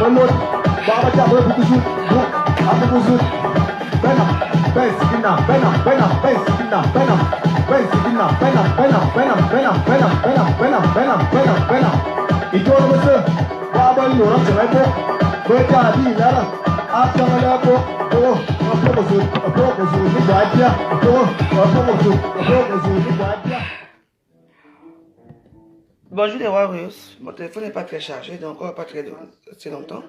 Remote, Baba Jabba, Bukuzu, Abukuzu, Benam, Bensikina, Benam, Benam, Bensikina, Benam, Bensikina, Benam, Benam, Benam, Benam, Benam, Benam, Benam, Benam, Benam, Benam. Ito na basta, Baba Lora, Jamaiko, Beta Di Lara, Atamalapo, Oh, Apokozu, Apokozu, Nibwatia, Apokozu, Apokozu, Nibwatia. Bonjour les rois russes, mon téléphone n'est pas très chargé, donc on va pas très longtemps.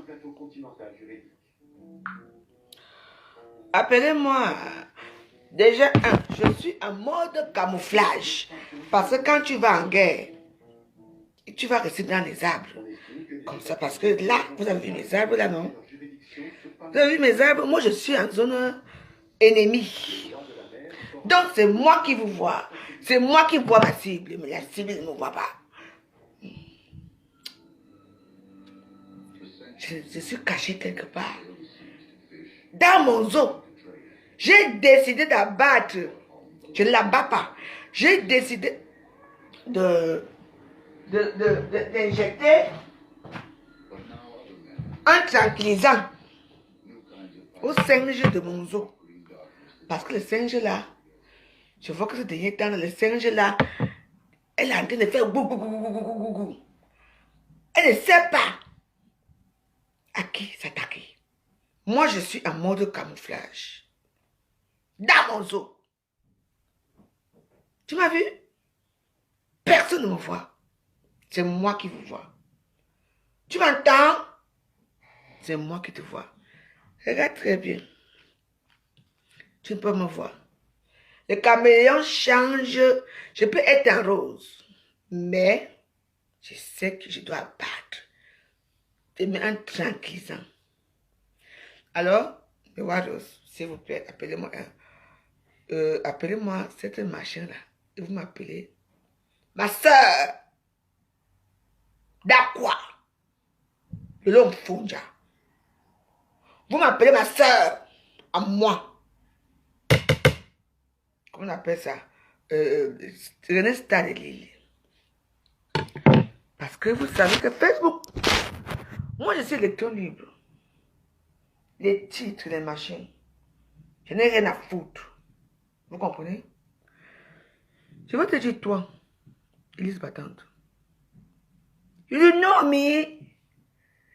Appelez-moi. Déjà, je suis en mode camouflage. Parce que quand tu vas en guerre, tu vas rester dans les arbres. Comme ça, parce que là, vous avez vu mes arbres là, non? Vous avez vu mes arbres? Moi, je suis en zone ennemie. Donc, c'est moi qui vous vois. C'est moi qui vois ma cible, mais la cible ne me voit pas. Je suis caché quelque part. Dans mon zoo, j'ai décidé d'abattre. Je ne l'abats pas. J'ai décidé d'injecter un tranquillisant au singe de mon zoo. Parce que le singe là, je vois que ce dernier temps, le singe là, elle est en train de faire gou gou gou gou gou gou gou. Elle ne sait pas à qui s'attaquer. Moi, je suis en mode camouflage. Dans mon zoo. Tu m'as vu? Personne ne me voit. C'est moi qui vous vois. Tu m'entends? C'est moi qui te vois. Regarde très bien. Tu ne peux me voir. Le caméléon change. Je peux être en rose. Mais, je sais que je dois battre. Je mets un tranquillisant. Alors, les Waros, s'il vous plaît, appelez-moi appelez-moi cette machin-là. Et vous m'appelez ma soeur. D'Aqua. Le long Fonja. Vous m'appelez ma soeur. À moi. Comment on appelle ça? René Star de Lille. Parce que vous savez que Facebook, moi je suis électron libre. Les titres, les machins, je n'ai rien à foutre. Vous comprenez? Je vais te dire, toi, Elise Battante. You know me.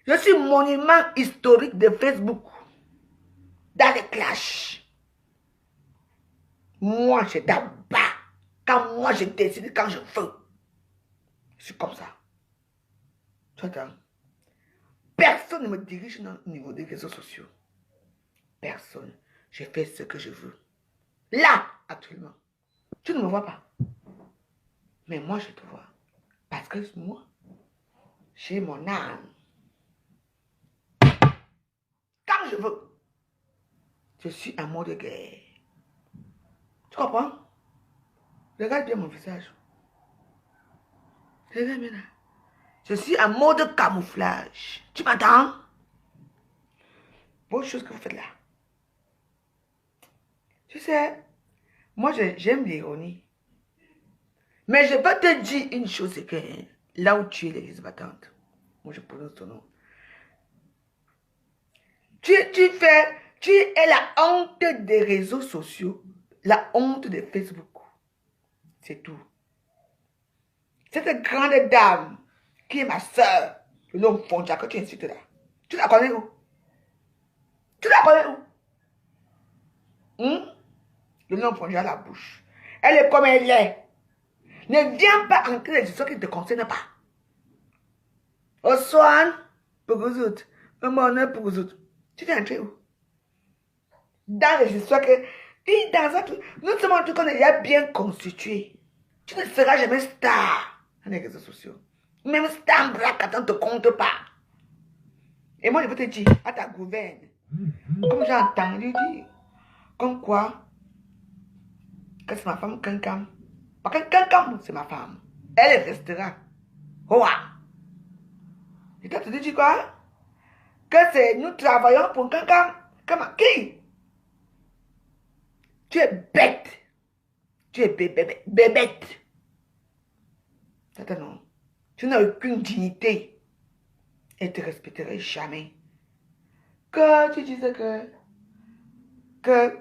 Je suis monument historique de Facebook. Dans les clashs. Moi, je t'abats. Quand moi, je décide, quand je veux. Je suis comme ça. Tu entends? Personne ne me dirige au niveau des réseaux sociaux. Personne. Je fais ce que je veux. Là, actuellement. Tu ne me vois pas. Mais moi, je te vois. Parce que moi, j'ai mon âme. Quand je veux, je suis en mode guerre. Tu comprends? Regarde bien mon visage. Regarde bien là. Je suis en mode camouflage. Tu m'entends? Bonne chose que vous faites là. Tu sais, moi j'aime l'ironie. Mais je peux te dire une chose, c'est que là où tu es l'Église battante, moi je prononce ton nom. Tu es la honte des réseaux sociaux, la honte de Facebook. C'est tout. Cette grande dame qui est ma soeur, le nom Fonja que tu insultes là. Tu la connais où? Tu la connais où? Le nom Fonja à la bouche. Elle est comme elle est. Ne viens pas entrer dans des histoires qui ne te concernent pas. Oswan, pour vous autres. Maman, pour vous autres. Tu viens entrer où? Dans les histoires que... Et dans un truc... Nous sommes un truc qu'on est déjà bien constitué. Tu ne seras jamais star dans les réseaux sociaux. Même star en black, attends, ne te compte pas. Et moi, je peux te dire, à ta gouverne, comme j'ai entendu dire, comme quoi, que c'est ma femme Kankam. Parce que Kankam, c'est ma femme. Elle restera. Hoa. Et toi, tu dis quoi? Que c'est nous travaillons pour Kankam. Comment? Qui? Tu es bête. Tu es bébête. Attends, non. Tu n'as aucune dignité. Elle ne te respecterait jamais. Que tu disais que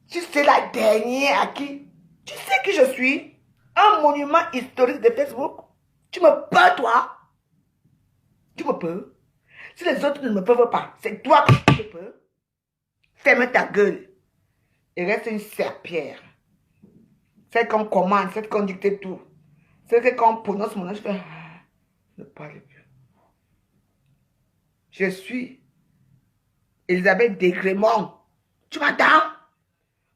tu sais la dernière à qui? Tu sais qui je suis? Un monument historique de Facebook. Tu me peux, toi? Tu me peux? Si les autres ne me peuvent pas, c'est toi qui te peux. Ferme ta gueule. Et reste une serpillère. Celle qu'on commande, celle qu'on dicte tout. Celle qu'on prononce mon nom, je fais... Ne parle plus. Je suis Elisabeth Desgrémont. Tu m'entends?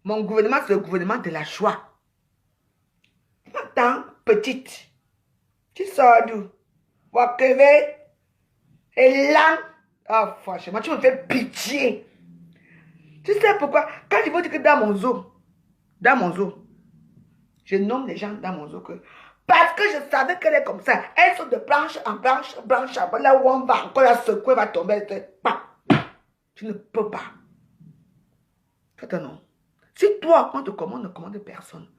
Mon gouvernement, c'est le gouvernement de la joie. Tu m'entends, petite? Tu sors d'où? Wakeve et là. Oh, franchement, tu me fais pitié. Tu sais pourquoi? Quand je veux dire que dans mon zoo, je nomme les gens dans mon zoo que... Parce que je savais qu'elle est comme ça. Elles sont de branche en branche, branche en branche. Là où on va encore la secouer, va tomber. Tu ne peux pas. Toi, non. Si toi, on te commande, ne commande personne.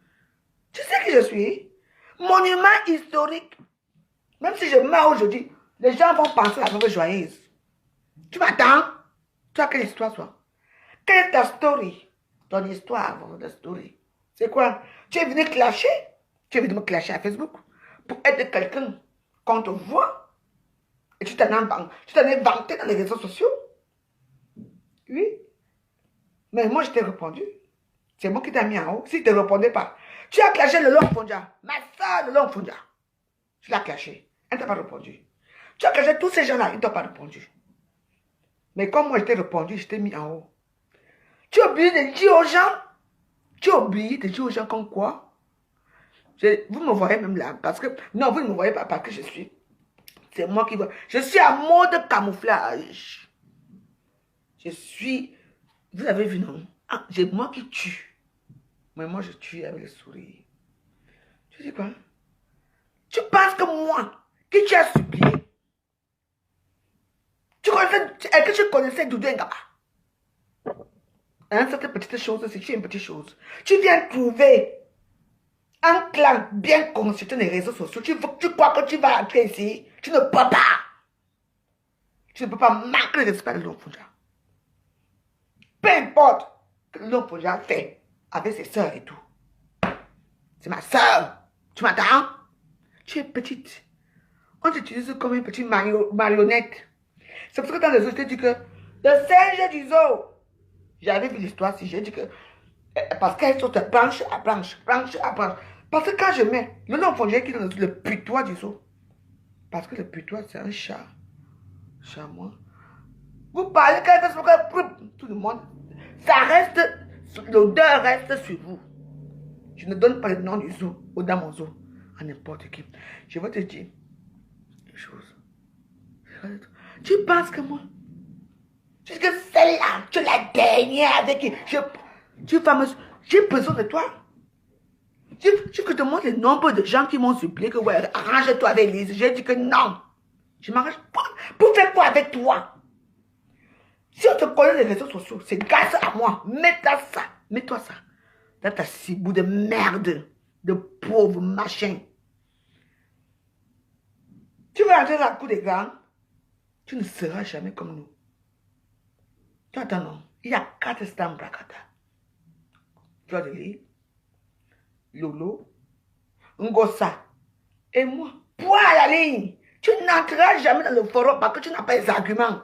Tu sais qui je suis? Monument historique. Même si je meurs aujourd'hui, les gens vont penser à la nouvelle joyeuse. Tu m'attends? Tu as quelle histoire, toi? Quelle est ta story? Ton histoire, ta story. C'est quoi? Tu es venu clasher? Tu es venu me clasher à Facebook pour être quelqu'un qu'on te voit et tu t'en es vanté dans les réseaux sociaux? Oui. Mais moi, je t'ai répondu. C'est moi qui t'ai mis en haut. Si tu ne répondais pas, tu as clashé le long Fondia. Ma soeur, le long Fondia. Tu l'as clashé. Elle ne t'a pas répondu. Tu as clashé tous ces gens-là. Ils ne t'ont pas répondu. Mais comme moi, je t'ai répondu, je t'ai mis en haut. Tu as oublié de dire aux gens. Tu as oublié de dire aux gens comme quoi. Vous me voyez même là. Parce que. Non, vous ne me voyez pas parce que je suis. C'est moi qui vois. Je suis à mode camouflage. Je suis. Vous avez vu, non? Ah, c'est moi qui tue. Mais moi, je tue avec le sourire. Tu dis quoi? Tu penses que moi, qui tu as supplié, est-ce que tu connaissais Doudou Ngaba? Hein, cette petite chose, c'est une petite chose. Tu viens trouver un clan bien constitué dans les réseaux sociaux. Tu crois que tu vas entrer ici? Tu ne peux pas. Tu ne peux pas marquer le respect de l'Onfonja. Peu importe ce que l'Onfonja fait avec ses soeurs et tout. C'est ma soeur. Tu m'entends? Tu es petite. On t'utilise comme une petite marionnette. C'est parce que dans les autres, je t'ai dit que le singe du zoo. J'avais vu l'histoire si j'ai dit que. Parce qu'elles sont de branche à branche, branche à branche. Parce que quand je mets le nom fondé qui est dans le putois du zoo. Parce que le putois, c'est un chat. Chamois. Vous parlez quelque chose que tout le monde. Ça reste. L'odeur reste sur vous. Je ne donne pas le nom du zoo ou dans mon zoo à n'importe qui. Je vais te dire une chose. Tu penses que moi, tu dis que celle-là, tu es la dernière avec qui tu es fameuse, j'ai besoin de toi. Je te montre le nombre de gens qui m'ont supplié que ouais, arrange-toi avec Lise. J'ai dit que non. Je m'arrange pas. Pour faire quoi avec toi? Si on te connaît les réseaux sociaux, c'est grâce à moi. Mets-toi ça. Dans ta cibou de merde, de pauvre machin. Tu vas entrer dans la cour des grands, tu ne seras jamais comme nous. Tu entends, non? Il y a 4 stars Brakata. Tu vas lire Lolo, Ngosa et moi. Point à la ligne. Tu n'entreras jamais dans le forum parce que tu n'as pas les arguments.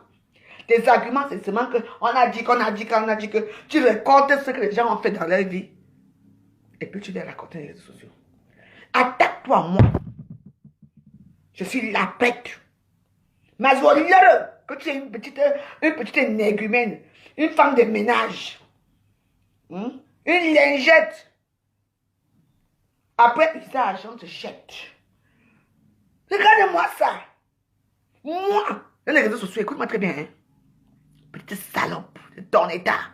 Les arguments, c'est seulement qu'on a dit, qu'on a dit, qu'on a dit que tu racontes ce que les gens ont fait dans leur vie. Et puis tu les racontes dans les réseaux sociaux. Attaque-toi à moi. Je suis la bête. Ma zolère, que tu es une petite énergumène, une femme de ménage, une lingette. Après, usage, on te jette. Regarde-moi ça. Moi, dans les réseaux sociaux, écoute-moi très bien. Hein? Petite salope de ton état.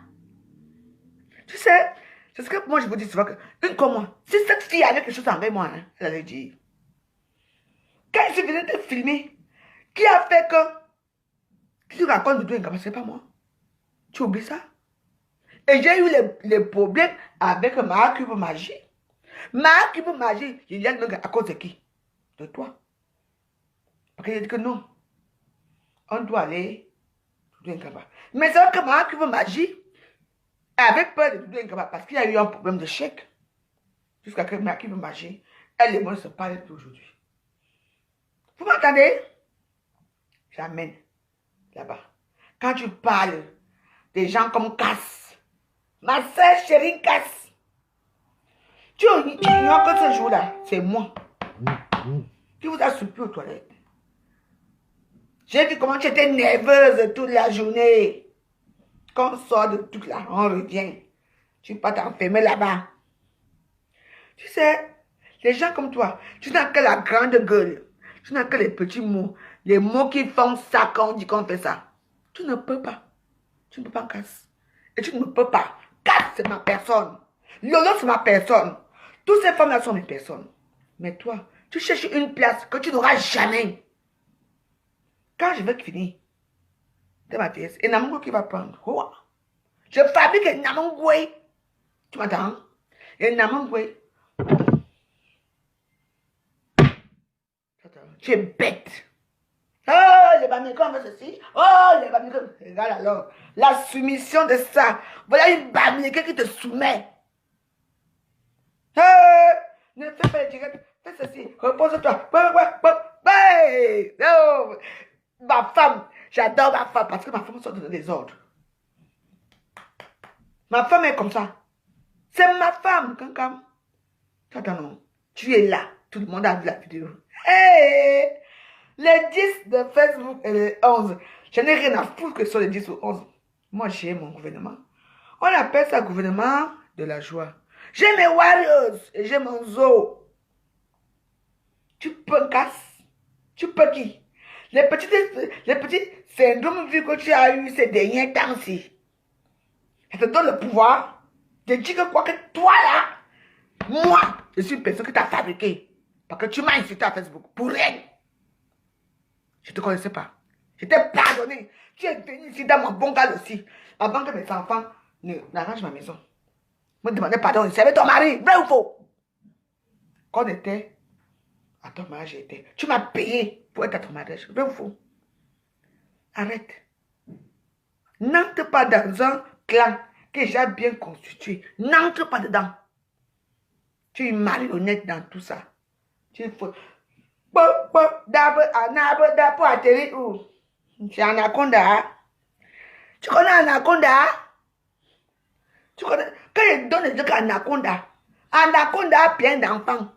Tu sais, c'est ce que moi je vous dis souvent que, une comme moi, si cette fille avait quelque chose envers moi, hein, elle allait dire. Quand je venais te filmer, qui a fait que tu racontes de Doudou Ngaba, c'est pas moi. Tu oublies ça? Et j'ai eu les problèmes avec ma cube magie. Ma cube magie, il y a à cause de qui? De toi. Parce qu'il a dit que non. On doit aller Doudou Nkaba. Mais c'est un camarade qui veut magie. Avec peur de Doudou Nkaba, parce qu'il y a eu un problème de chèque. Jusqu'à ce que qui veut magie. Elle et moi ne se parlent plus aujourd'hui. Vous m'entendez? J'amène là-bas. Quand tu parles des gens comme Cass, ma soeur chérie Cass, tu ignores que ce jour-là, c'est moi qui vous a soupé aux toilettes. J'ai vu comment tu étais nerveuse toute la journée. Quand on sort de tout là, on revient. Tu vas t'enfermer là-bas. Tu sais, les gens comme toi, tu n'as que la grande gueule. Tu n'as que les petits mots. Les mots qui font ça quand on dit qu'on fait ça. Tu ne peux pas. Tu ne peux pas Cass. Et tu ne peux pas. Cass, c'est ma personne. Lolo, c'est ma personne. Toutes ces femmes-là sont mes personnes. Mais toi, tu cherches une place que tu n'auras jamais. Quand je vais finir de ma pièce, et Namungo qui va prendre. Oh. Je fabrique un Namungo. Tu m'entends? Et Namungo. Tu es bête. Oh, les Bamilekons font ceci. Oh, les Bamilekons. Regarde alors. La soumission de ça. Voilà une Bamileke qui te soumet. Ne fais pas les directs. Fais ceci. Repose-toi. Oh, ma femme. J'adore ma femme parce que ma femme sort de désordre. Ma femme est comme ça. C'est ma femme, Kankam. Attends, non. Tu es là. Tout le monde a vu la vidéo. Hey, les 10 de Facebook et les 11. Je n'ai rien à foutre que ce soit les 10 ou 11. Moi, j'ai mon gouvernement. On appelle ça gouvernement de la joie. J'ai mes warriors et j'ai mon zoo. Tu peux Cass. Tu peux qui? Les petits syndromes vu que tu as eu ces derniers temps-ci. Ça te donne le pouvoir de dire que quoi que toi là, moi, je suis une personne qui t'a fabriqué. Parce que tu m'as insulté à Facebook. Pour rien. Je ne te connaissais pas. Je t'ai pardonné. Tu es venu ici dans mon bon cadre aussi. Avant que mes enfants n'arrangent ma maison. Me demandaient pardon. C'est avec ton mari. Vrai ou faux? Quand on était à ton mariage, tu m'as payé pour être à ton mariage. Vrai ou faux? Arrête. N'entre pas dans un clan que j'ai bien constitué. N'entre pas dedans. Tu es une marionnette dans tout ça. Tu faut. D'arbre en arbre, d'arbre atterrir où? C'est Anaconda. Tu connais Anaconda? Tu connais? Quand il donne des trucs à Anaconda, Anaconda a plein d'enfants.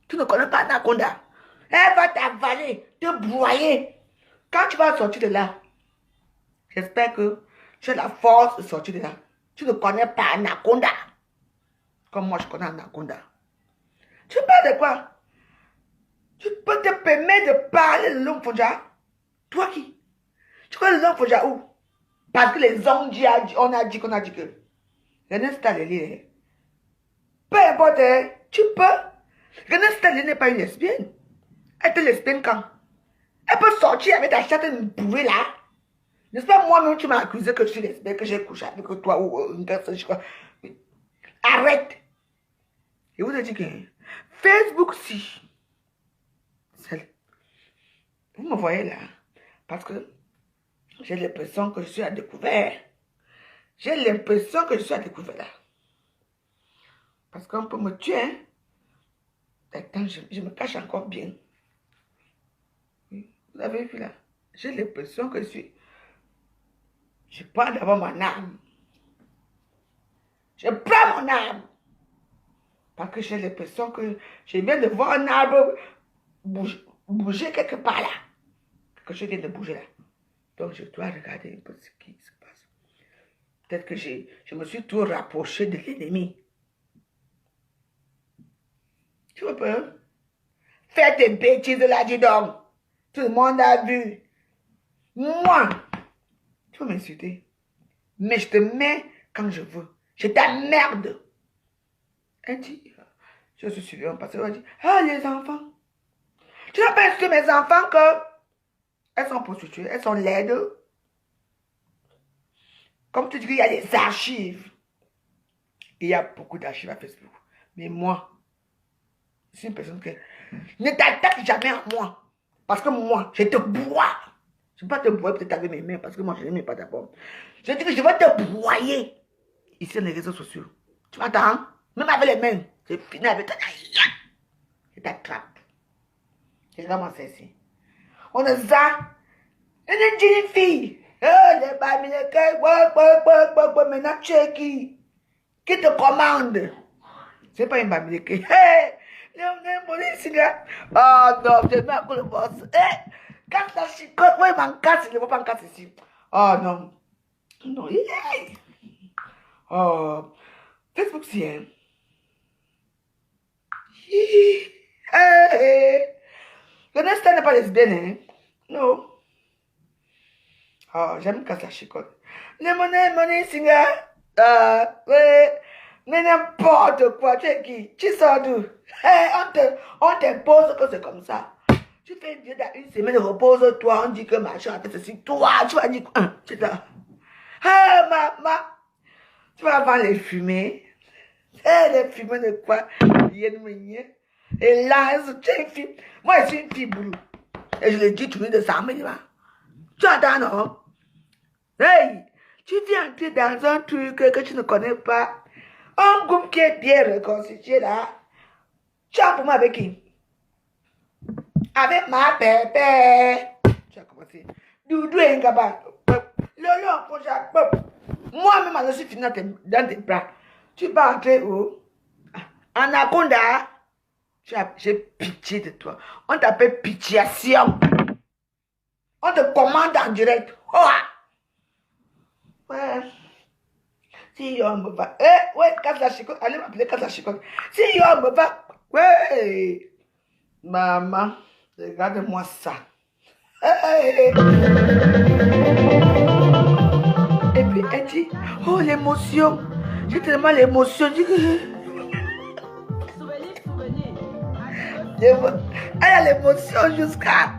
Tu ne connais pas Anaconda. Elle va t'avaler, te broyer. Quand tu vas sortir de là, j'espère que tu as la force de sortir de là. Tu ne connais pas Anaconda. Comme moi, je connais Anaconda. Tu parles de quoi? Tu peux te permettre de parler de langue Fonja? Toi qui? Tu connais le langue Fonja où? Parce que les hommes on a dit qu'on a dit que. René Stalin, peu importe, tu peux. René Stalin n'est pas une lesbienne. Elle était lesbienne quand? Elle peut sortir avec ta chatte une bourrée là. N'est-ce pas moi-même tu m'as accusé que je suis lesbienne, que j'ai couché avec toi ou une personne, je crois. Arrête. Je vous ai dit que Facebook, si. Vous me voyez là. Parce que j'ai l'impression que je suis à découvert. J'ai l'impression que je suis à découvert là. Parce qu'on peut me tuer. Hein? Attends, je me cache encore bien. Vous avez vu là? J'ai l'impression que je suis... Je prends d'abord mon âme. Je prends mon âme. Parce que j'ai l'impression que je viens de voir un arbre bouger quelque part là. Que je viens de bouger là. Donc je dois regarder un peu ce qui se passe. Peut-être que je me suis trop rapproché de l'ennemi. Tu vois pas? Fais tes bêtises là, dis donc. Tout le monde a vu. Moi, tu peux m'insulter. Mais je te mets quand je veux. Je t'emmerde. Elle dit, je suis suivant parce qu'elle dit, ah les enfants. Tu n'as pas insulté mes enfants que elles sont prostituées, elles sont laides. Comme tu dis qu'il y a des archives. Il y a beaucoup d'archives à Facebook. Mais moi, je suis une personne qui ne t'attaque jamais à moi. Parce que moi, je te bois. Je ne vais pas te broyer peut-être avec mes mains parce que moi, je ne les mets pas d'abord. Je dis que je vais te broyer ici sur les réseaux sociaux. Tu m'entends? Même avec les mains. Je finis avec toi. Je t'attrape. C'est vraiment ceci. On est ça. Une jeune fille. Les babes, maintenant tu es qui? Qui te commande? C'est pas une babine qui. Hey! Oh non, je mets un coup de boss. Hey! Quand la chicote, moi, il m'en casse, il ne va pas en casser ici. Oh non. Non, yeah. Oh. Facebook, c'est hein. Hey! Le Nesta n'est pas lesbienne, hein? Non. Oh, j'aime casser la chicote. Les monnaies, singer. Ouais. Mais n'importe quoi, tu es qui? Tu sors d'où? Hey, on t'impose que c'est comme ça. Tu fais une semaine, repose-toi, on dit que machin, ceci. Toi, tu vas dire quoi? Tu es là. Hey, maman. Tu vas avoir les fumées. Hey, les fumées de quoi? Et là, tu es une fille. Moi, je suis une fille boulot. Et je le dis toujours de ça, mais tu entends, non? Hey, tu viens entrer dans un truc que tu ne connais pas. Un groupe qui est bien reconstitué là. Tu as pour moi avec qui? Avec ma pépé. Tu as commencé. Doudou et Ngaba. Lolo, moi-même, je suis fini dans tes bras. Tu vas entrer où? Anaconda. J'ai pitié de toi. On t'appelle pitiation. On te commande en direct. Oh! Ouais. Si on me va. Ouais, casse la chicote. Allez m'appeler casse la chicote. Si on me va. Ouais. Maman, regarde-moi ça. Hey. Et puis elle dit, oh l'émotion. J'ai tellement l'émotion. Elle a l'émotion jusqu'à.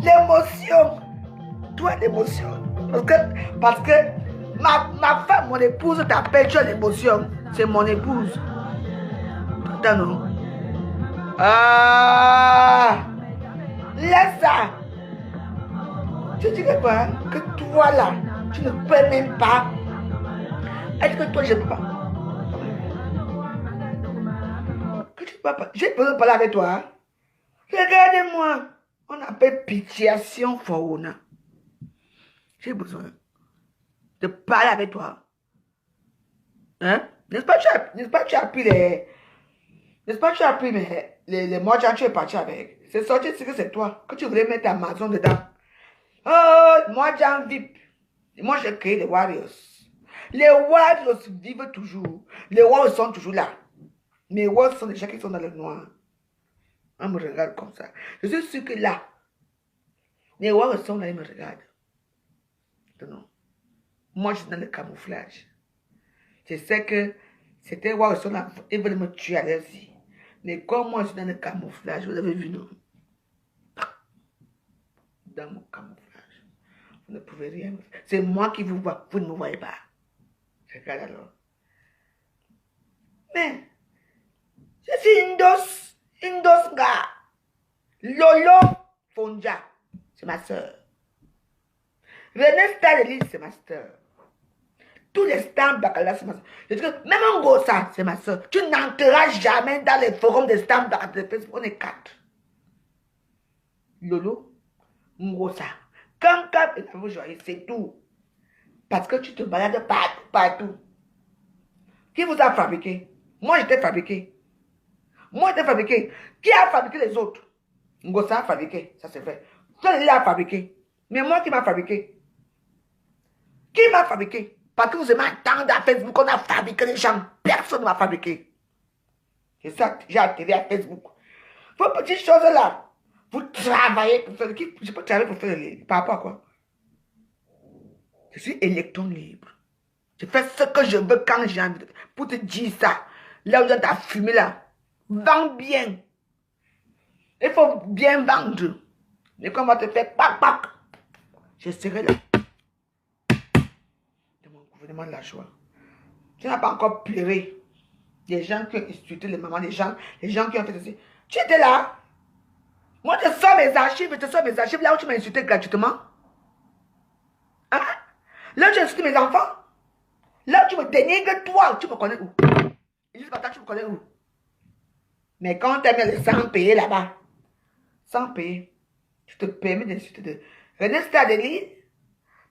L'émotion. Toi, l'émotion. Parce que ma femme, mon épouse, t'appelle, tu as l'émotion. C'est mon épouse. Attends, non. Ah! Laisse ça. Tu dis que quoi? Que toi, là, tu ne peux même pas. Est-ce que toi, je ne peux pas? Que tu peux pas. J'ai besoin de parler avec toi. Regardez-moi. On appelle pitiation fauna. J'ai besoin de parler avec toi. Hein? N'est-ce pas tu as pris les... N'est-ce pas tu as pris les mojas, tu es parti avec. C'est sorti, c'est que c'est toi. Que tu voulais mettre Amazon dedans. Oh, moi j'en VIP. Moi j'ai créé les Warriors. Les Warriors vivent toujours. Les Warriors sont toujours là. Mais les Warriors sont des gens qui sont dans le noir. On me regarde comme ça. Je suis sûr que là, les Warriors sont là, ils me regardent. Non. Moi, je suis dans le camouflage. Je sais que c'était wow, ils sont là, ils veulent me tuer à leur vie. Mais comme moi, je suis dans le camouflage, vous avez vu, non? Dans mon camouflage. Vous ne pouvez rien me faire. C'est moi qui vous vois, vous ne me voyez pas. Regarde alors. Mais, je suis Indos Nga. Lolo Fonja, c'est ma soeur. René Stadelis, c'est ma soeur. Tous les stamps Bakala, c'est ma soeur. Je dis que même un Gossa, c'est ma soeur. Tu n'entreras jamais dans les forums des stamps Bakala. On est 4. Lolo, Ngosa. Quand et la vous joyeux, c'est tout. Parce que tu te balades partout. Qui vous a fabriqué? Moi, j'étais fabriqué. Moi, j'étais fabriqué. Qui a fabriqué les autres? Ngosa a fabriqué, ça c'est vrai. Toi, il a fabriqué. Mais moi, qui m'a fabriqué? Qui m'a fabriqué? Parce que vous aimez attendre à Facebook qu'on a fabriqué les gens. Personne ne m'a fabriqué. C'est ça, j'ai atterri à Facebook. Vos petites choses là, vous travaillez pour faire. Je peux travailler pour faire par rapport à quoi? Je suis électron libre. Je fais ce que je veux quand j'ai envie. Pour te dire ça, là où tu as fumé là, vends bien. Il faut bien vendre. Mais comment te faire pac pac? Je serai là. De mon gouvernement de la joie. Tu n'as pas encore pleuré. Les gens qui ont insulté les mamans, les gens qui ont fait ceci. Tu étais là. Moi, je sors mes archives, là où tu m'as insulté gratuitement. Hein? Là où tu as insulté mes enfants. Là où tu me dénigres, toi, tu me connais où? Et juste maintenant, tu me connais où? Mais quand tu aimes le sang payer là-bas, sans payer, tu te permets d'insulter de René Stadeli.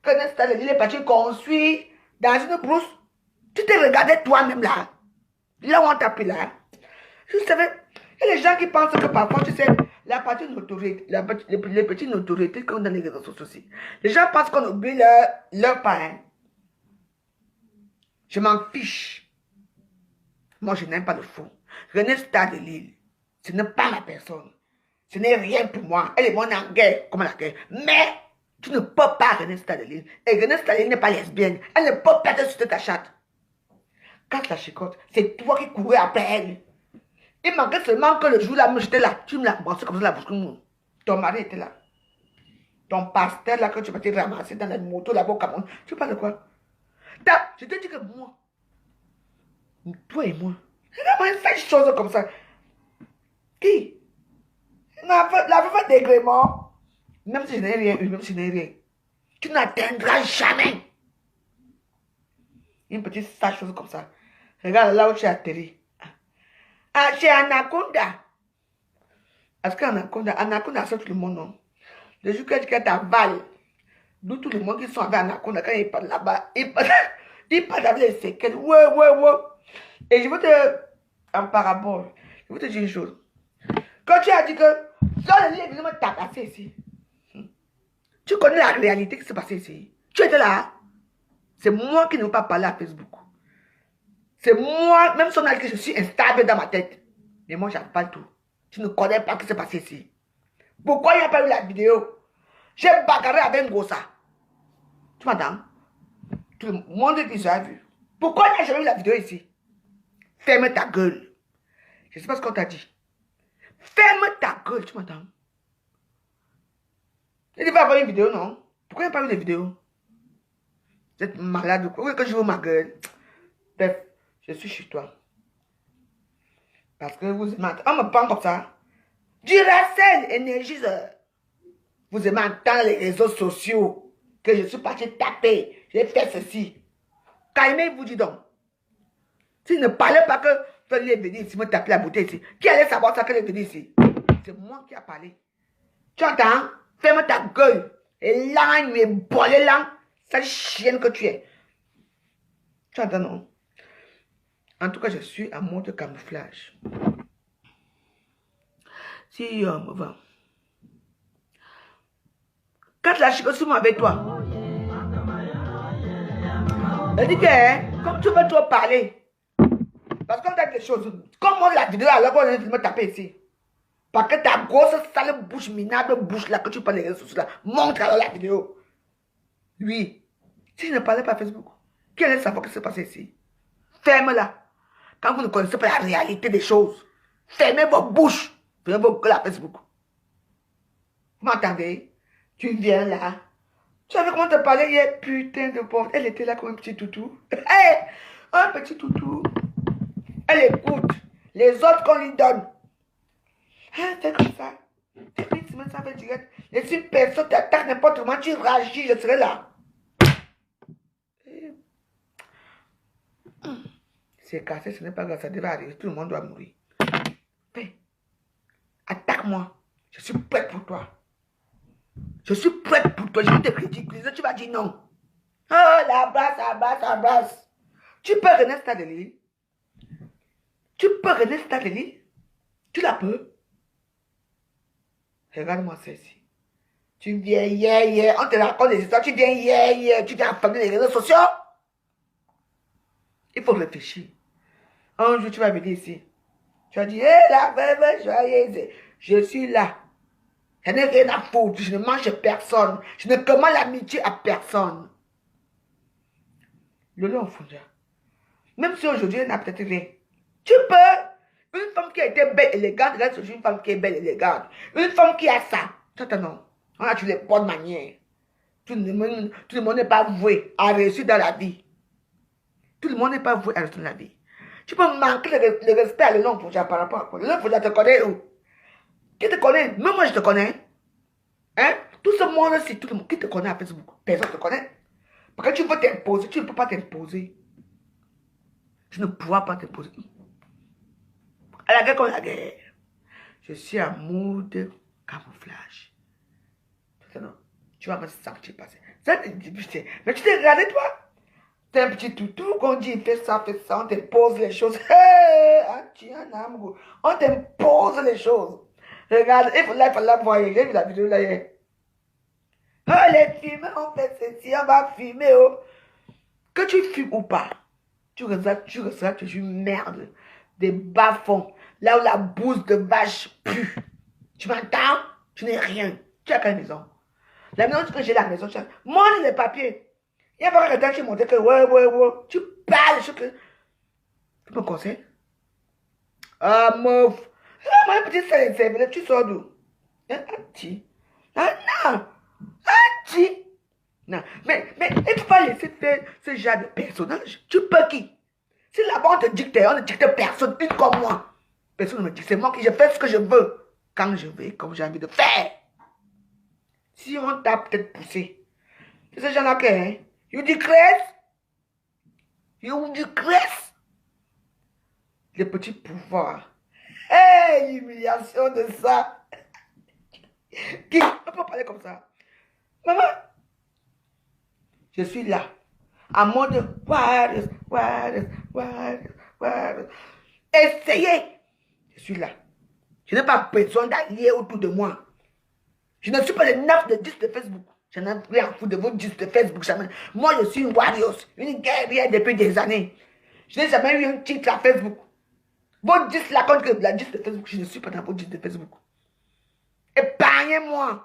René Stadeli est parti construire dans une brousse. Tu t'es regardé toi-même là. Là où on t'a pris là. Je savais. Il y a les gens qui pensent que parfois, tu sais, la partie notoriété, les petites notoriétés qu'on a dans les réseaux sociaux aussi. Les gens pensent qu'on oublie leur parrain. Je m'en fiche. Moi, je n'aime pas le faux. René Stadeli, ce n'est pas ma personne. Ce n'est rien pour moi. Elle est mon en guerre, comme la guerre. Mais, tu ne peux pas René Stadeli. Et René Stadeli n'est pas lesbienne. Elle ne peut pas te sur ta chatte. Quand la chicote, c'est toi qui courais après elle. Il manquait seulement que le jour là, j'étais là. Tu me l'as brossé comme ça la bouche. Ton mari était là. Ton pasteur là que tu vas te ramasser dans la moto là-bas au Cameroun. Tu parles de quoi? Je te dis que moi, toi et moi, comment fait des choses comme ça? Qui? La fait d'agrément. Même si je n'ai rien eu, même si je n'ai rien. Tu n'atteindras jamais une petite sale chose comme ça. Regarde là où tu as atterri. Ah, chez Anaconda. Parce qu'Anaconda sort tout le monde, non? Le jour que tu t'avales, d'où tout le monde qui sont avec Anaconda, quand ils partent là-bas, ils partent avec les séquelles. Ouais. Et je veux te, en parabole, je veux te dire une chose. Quand tu as dit que, ça, le lit, évidemment, t'as passé ici. Tu connais la réalité qui s'est passée ici. Tu étais là. C'est moi qui ne veux pas parler à Facebook. C'est moi, même si on a dit que je suis instable dans ma tête. Mais moi, j'en parle tout. Tu ne connais pas ce qui s'est passé ici. Pourquoi il n'y a pas eu la vidéo? J'ai bagarré avec Ngosa. Tu m'entends? Tout le monde qui a vu. Pourquoi il n'y a jamais eu la vidéo ici? Ferme ta gueule. Je ne sais pas ce qu'on t'a dit. Ferme ta gueule, tu m'entends? Il devait avoir une vidéo, non? Pourquoi il n'y a pas eu de vidéo? Vous êtes malade ou quoi? Que je veux ma gueule. Bref, je suis chez toi. Parce que vous aimez, on me prend comme ça. Duracell, énergiseur. Vous aimez entendre les réseaux sociaux que je suis parti taper. J'ai fait ceci. Calmez-vous, dis donc. S'il ne parlait pas que Feli est venu ici, me taper la bouteille ici. Qui allait savoir ça qu'elle est venue ici? C'est moi qui a parlé. Tu entends? Ferme ta gueule. Et là, il est bolé là. Sale chienne que tu es. Tu entends, non? En tout cas, je suis en mode camouflage. Si me va. Quand la chicote souvent avec toi, elle dit que, comme tu veux trop parler, parce qu'on a des choses, comment la vidéo alors qu'on est me taper ici? Parce que ta grosse sale bouche minable, bouche là que tu parles les réseaux sociaux là, montre alors la vidéo. Oui. Si je ne parlais pas à Facebook, qui allait savoir ce qui s'est passé ici? Ferme-la. Quand vous ne connaissez pas la réalité des choses, fermez vos bouches. Fermez vos gueules à Facebook. Vous m'entendez? Tu viens là. Tu savais comment te parler hier? Putain de pauvre. Elle était là comme un petit toutou. Hey, un petit toutou. Elle écoute les autres qu'on lui donne. Hein, c'est comme ça. C'est une semaine, ça fait direct. Et si une personne t'attaque n'importe comment, tu réagis, je serai là. C'est cassé, ce n'est pas grave, ça devait arriver. Tout le monde doit mourir. Fais. Attaque-moi. Je suis prête pour toi. Je suis prête pour toi. Je vais te ridiculiser. Tu vas dire non. Oh, l'abrace. Tu peux René Stadeli? Tu peux René Stadeli? Tu la peux? Regarde-moi celle-ci. Tu viens hier. On te raconte des histoires. Tu viens hier. Tu viens affamer les réseaux sociaux. Il faut réfléchir. Un jour, tu vas venir ici. Tu vas dire, hé, la veuve joyeuse, je suis là. Je n'ai rien à foutre. Je ne mange personne. Je ne commande l'amitié à personne. Le long Fonja. Même si aujourd'hui, elle n'a peut-être rien. Tu peux. Une femme qui a été belle, élégante, reste aujourd'hui une femme qui est belle, élégante. Une femme qui a ça. Attends, non. On a les bonnes manières. Tout le monde n'est pas voué à réussir dans la vie. Tout le monde n'est pas voué à réussir dans la vie. Tu peux manquer le respect à le long Fonja par rapport à quoi? Le long Fonja te connaît où? Qui te connaît? Même moi, je te connais. Hein? Tout ce monde-ci, tout le monde qui te connaît à Facebook, personne ne te connaît. Parce que tu veux t'imposer, tu ne peux pas t'imposer. Tu ne pourras pas t'imposer. À la guerre comme la guerre. Je suis en mode camouflage. Non, tu vas me sentir passer. Mais tu t'es regardé, toi? T'es un petit toutou qu'on dit, fais ça, on t'impose les choses. On t'impose les choses. Regarde, il faut la voir. J'ai vu la vidéo là hier. Oh, les films, on fait ceci, on va filmer. Oh. Que tu fumes ou pas, tu regardes, tu es une merde. Des bas-fonds. Là où la bouse de vache pue. Tu m'entends? Tu n'es rien. Tu as quelle maison? La maison que j'ai, la maison, moi, les papiers. Il n'y a pas que tu montres que ouais. Tu parles, que. Tu me conseilles? Ah, meuf. Ah, moi, petit cerveau, tu sors d'où? Un petit. Ah, non. Un petit. Non, mais il ne faut pas laisser faire ce genre de personnage. Tu peux qui? Si là-bas on te dicte, on ne dicte personne, une comme moi. Personne ne me dit, c'est moi qui je fais ce que je veux. Quand je veux, comme j'ai envie de faire. Si on t'a peut-être poussé. C'est ce genre-là que, hein? You decrease? You decrease? Les petits pouvoirs. Hey, l'humiliation de ça. Qui? On peut parler comme ça. Maman, je suis là. En mode, essayez. Je suis là. Je n'ai pas besoin d'allier autour de moi. Je ne suis pas le 9 de 10 de Facebook. Je n'ai rien à foutre de vos 10 de Facebook. Jamais. Moi, je suis une warrior, une guerrière depuis des années. Je n'ai jamais eu un titre à Facebook. Vos 10 là, contre la 10 de Facebook, je ne suis pas dans vos 10 de Facebook. Épargnez-moi.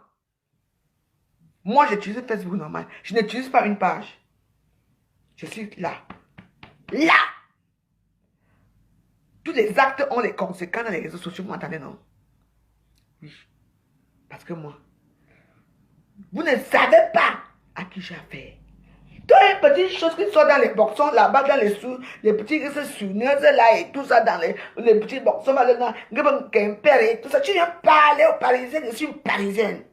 Moi, j'utilise Facebook normal. Je n'utilise pas une page. Je suis là. Là. Tous les actes ont les conséquences dans les réseaux sociaux. Vous m'entendez, non? Oui. Parce que moi, vous ne savez pas à qui j'ai affaire. Toutes les petites choses qui sont dans les boxons, là-bas, dans les sous, les petits souvenirs là et tout ça, dans les petits boxons, là, et tout ça. Tu viens parler aux Parisiens, je suis une Parisienne.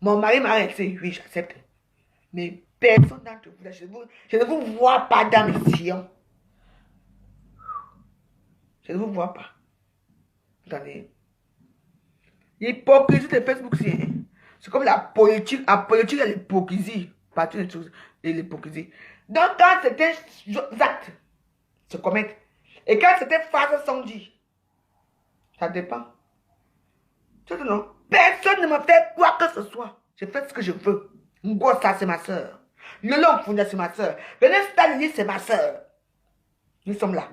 Mon mari m'a arrêté, oui, j'accepte. Mais personne d'entre vous, je ne vous vois pas dans mes sillons. Je ne vous vois pas. Attendez. L'hypocrisie de Facebook, c'est comme la politique. La politique et l'hypocrisie. Partie des choses et l'hypocrisie. Donc, quand c'était actes se commettent, et quand c'était phrases sont dites, ça dépend. Non. Personne ne me fait quoi que ce soit. Je fais ce que je veux. Ngosa, c'est ma soeur. Lolo Funda, c'est ma soeur. Benin Stalini, c'est ma soeur. Nous sommes là.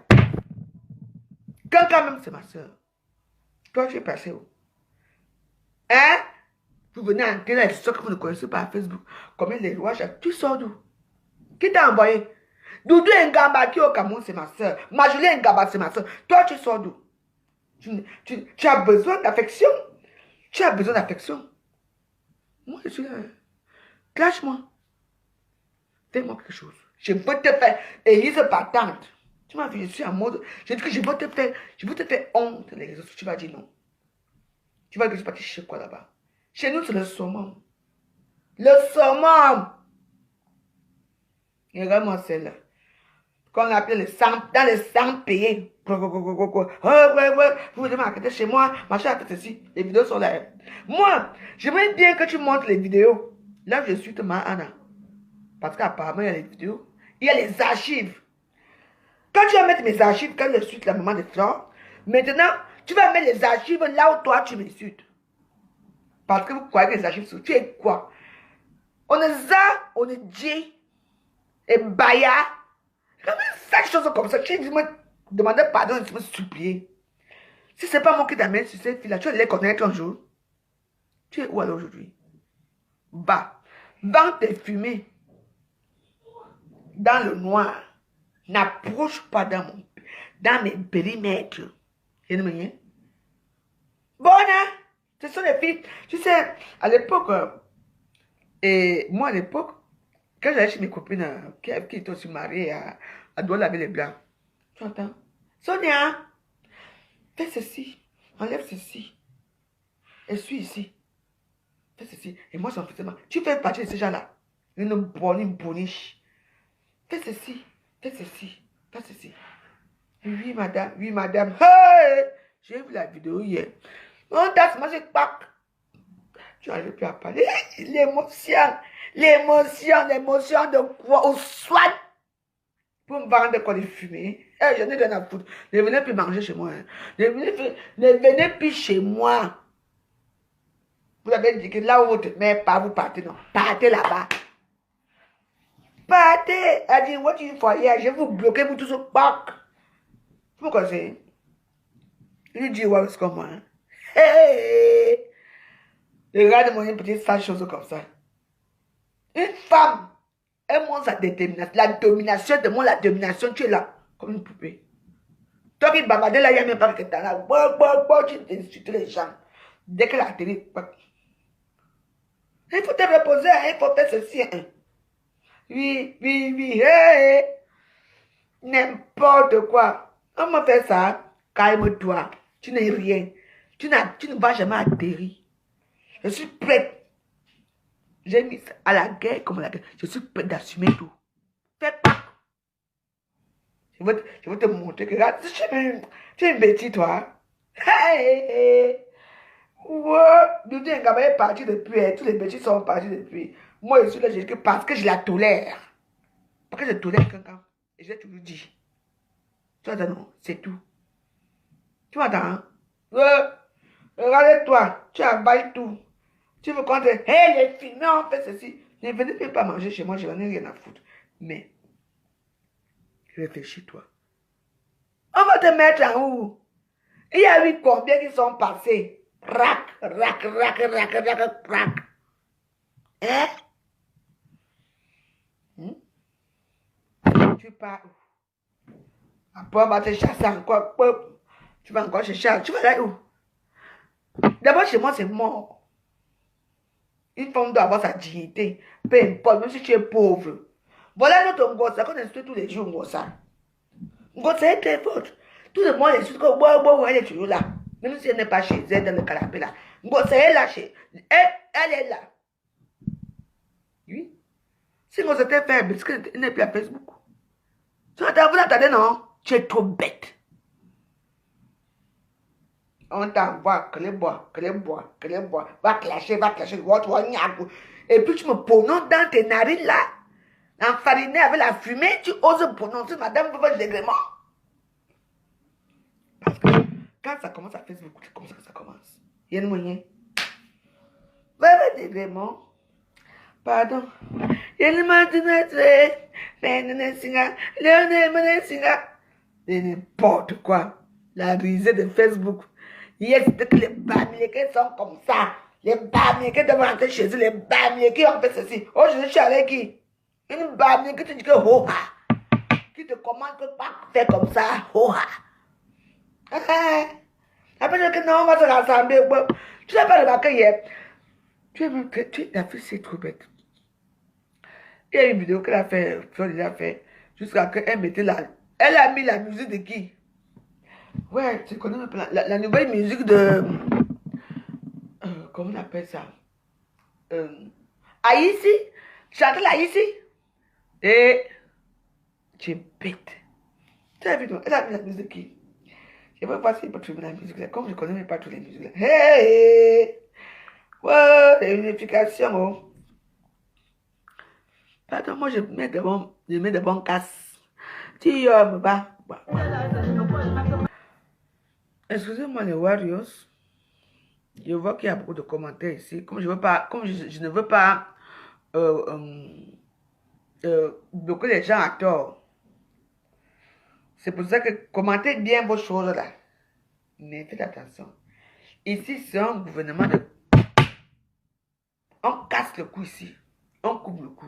Quand même, c'est ma soeur. Toi, tu es passé où? Hein? Vous venez entrer dans les histoires que vous ne connaissez pas à Facebook. Combien les lois, tu sors d'où? Qui t'a envoyé? Doudou Ngamba qui est au Cameroun, c'est ma soeur. Majolé Ngamba, c'est ma soeur. Toi, tu sors d'où? Tu as besoin d'affection. Tu as besoin d'affection. Moi, je suis là. Clash-moi. Fais-moi quelque chose. Je veux te faire élise patente. Tu m'as vu, je suis en mode. Je dis que je veux te faire honte. Les réseaux sociaux, tu vas dire non. Tu vas dire que je suis parti chez quoi là-bas? Chez nous, c'est le summum. Le summum. Et regarde-moi celle-là. Qu'on appelle dans les 100 payés. Oh, ouais. Vous devez m'arrêter chez moi. Machin, ceci. Les vidéos sont là. Moi, j'aimerais bien que tu montres les vidéos. Là, je suis ma Anna. Parce qu'apparemment, il y a les vidéos. Il y a les archives. Quand tu vas mettre mes archives, quand je suis la maman de Flore, maintenant, tu vas mettre les archives là où toi, tu m'insultes. Parce que vous croyez que les archives sont... Tu es quoi? On est ça, on est dit, et Baya. Quand même, ça, chose comme ça, tu me demandais pardon, tu me supplier. Si ce n'est pas moi qui t'amène sur cette fille-là, tu vas les connaître un jour. Tu es où alors aujourd'hui? Va te fumer. Dans le noir. N'approche pas dans mes périmètres. Bon, hein? Ce sont les filles. Tu sais, à l'époque, et moi à l'époque, quand j'allais chez mes copines qui étaient aussi mariées à Douala avec les Blancs, tu entends? Sonia, fais ceci, enlève ceci. Je suis ici. Fais ceci. Et moi, ça me faisait mal. Tu fais partie de ces gens-là. Une bonne boniche. Fais ceci. Fais ceci. Fais ceci. Oui, madame. Oui, madame. Hey! J'ai vu la vidéo hier. On t'a mangé pack. Tu n'arrives plus à parler. L'émotion. L'émotion de quoi? Au soin. Pour me vendre quoi de fumer. Hey, je n'ai rien à foutre. Ne venez plus manger chez moi. Hein. Ne venez plus chez moi. Vous avez dit que là où vous ne mettez pas, vous partez, non. Partez là-bas. Partez. Elle dit, what you for here? Je vais vous bloquer, vous tous au parc. Vous me connaissez? Il dit, ouais, c'est comme moi. Hein. Hey! Regarde-moi une petite sale chose comme ça. Une femme, elle montre sa détermination. La domination, demande la domination, tu es là, comme une poupée. Toi qui babadais là, il n'y a même pas que tu es là. Tu insultes les gens. Dès que la télé. Il faut te reposer, hein, il faut faire ceci. Hein. Oui, hey. N'importe quoi. On m'a fait ça. Calme-toi. Tu n'es rien. Tu ne vas jamais atterrir. Je suis prête. J'ai mis à la guerre comme à la guerre. Je suis prête d'assumer tout. Fais pas. Je vais te montrer que regarde, tu es une bêtise, toi. Hey! Ouais, nous disons qu'elle est partie depuis. Tous les bêtises sont partis depuis. Moi, je suis là parce que je la tolère. Parce que je tolère quelqu'un. Et j'ai toujours dit. Tu vois, non, c'est tout. Tu vois, hein? Regarde-toi, tu avales tout. Tu veux qu'on te... Hey, les filles, on fait ceci. Ne venez pas manger chez moi, je n'en ai rien à foutre. Mais, réfléchis-toi. On va te mettre en où? Il y a eu combien qui sont passés? Rac. Hein? Tu pars où? Après, on va te chasser encore. Tu vas encore chercher. Tu vas aller où? D'abord, chez moi, c'est mort. Une femme doit avoir sa dignité. Peu importe, même si tu es pauvre. Voilà notre Ngossa, qu'on insulte tous les jours Ngossa. Ngossa est très forte. Tout le monde insulte que elle est toujours là. Même si elle n'est pas chez elle dans le canapé là. Ngossa est là chez elle est là. Oui. Si Ngossa était faible, parce qu'elle n'est plus à Facebook. Vous l'attendez, non? Tu es trop bête. On t'envoie, que les bois. Va clasher. Et puis tu me prononces dans tes narines là, enfariné avec la fumée, tu oses prononcer madame pour faire le dégrément. Parce que quand ça commence à Facebook, c'est comme ça que ça commence. Il y a un moyen. Va le dégrément. Pardon. Il y a n'importe quoi. La risée de Facebook. Hier, c'était que les Bamilekés sont comme ça. Les Bamilekés doivent rentrer chez eux. Les Bamilekés ont fait ceci. Aujourd'hui, je suis avec qui? Une Bamilekée qui te dit que ho-ha. Qui te commande que pas faire comme ça. Ho-ha. Après, que non, on va se rassembler. Tu n'as pas remarqué hier. La fille, c'est trop bête. Il y a une vidéo qu'elle a fait, Florida a fait, jusqu'à qu'elle mettait la... Elle a mis la musique de qui? Ouais, tu connais la nouvelle musique de... comment on appelle ça? Haïti. Chantal Haïti. Et... Tu es bête. Tu as vu, elle a mis la musique de qui? Je ne sais pas si elle peut trouver la musique là. Comme je ne connais même pas toutes les musiques là. Hey! Ouais, l'unification, oh. Pardon, moi je mets de bons casses. Tu me bats. Excusez-moi les Warriors. Je vois qu'il y a beaucoup de commentaires ici. Comme je ne veux pas bloquer les gens à tort. C'est pour ça que commentez bien vos choses là. Mais faites attention. Ici, c'est un gouvernement de... On casse le cou ici. On coupe le cou.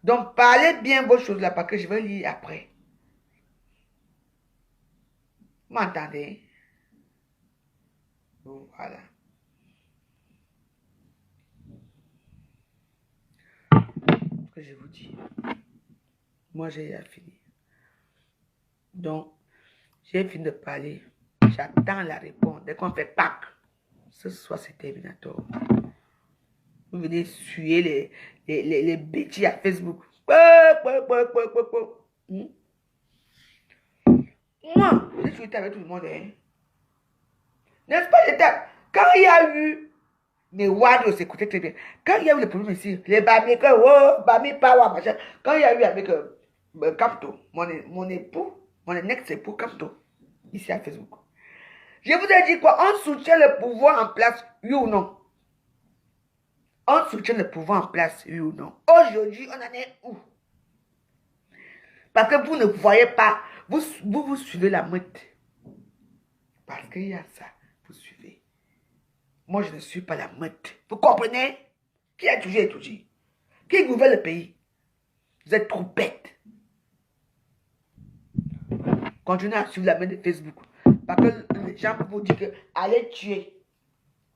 Donc, parlez bien vos choses là, parce que je vais lire après. Vous m'entendez? Voilà. Ce que je vous dis. Moi, j'ai fini. Donc, j'ai fini de parler. J'attends la réponse. Dès qu'on fait Pâques, Ce soir, c'est terminatoire. Vous venez suer les bêtises à Facebook. Moi, j'ai suivi avec tout le monde. Hein. N'est-ce pas, quand il y a eu les WAD, s'écoutait très bien. Quand il y a eu les problèmes ici, les Bamikers, oh, Bami Power, machin. Quand il y a eu avec Capto, mon époux, mon ex-époux Capto, ici à Facebook. Je vous ai dit quoi? On soutient le pouvoir en place, oui ou non? On soutient le pouvoir en place, oui ou non? Aujourd'hui, on en est où? Parce que vous ne voyez pas, vous suivez la meute. Parce qu'il y a ça, vous suivez. Moi, je ne suis pas la meute. Vous comprenez? Qui a toujours étudié? Qui gouverne le pays? Vous êtes trop bêtes. Continuez à suivre la meute de Facebook. Parce que les gens vous disent que allez tuer.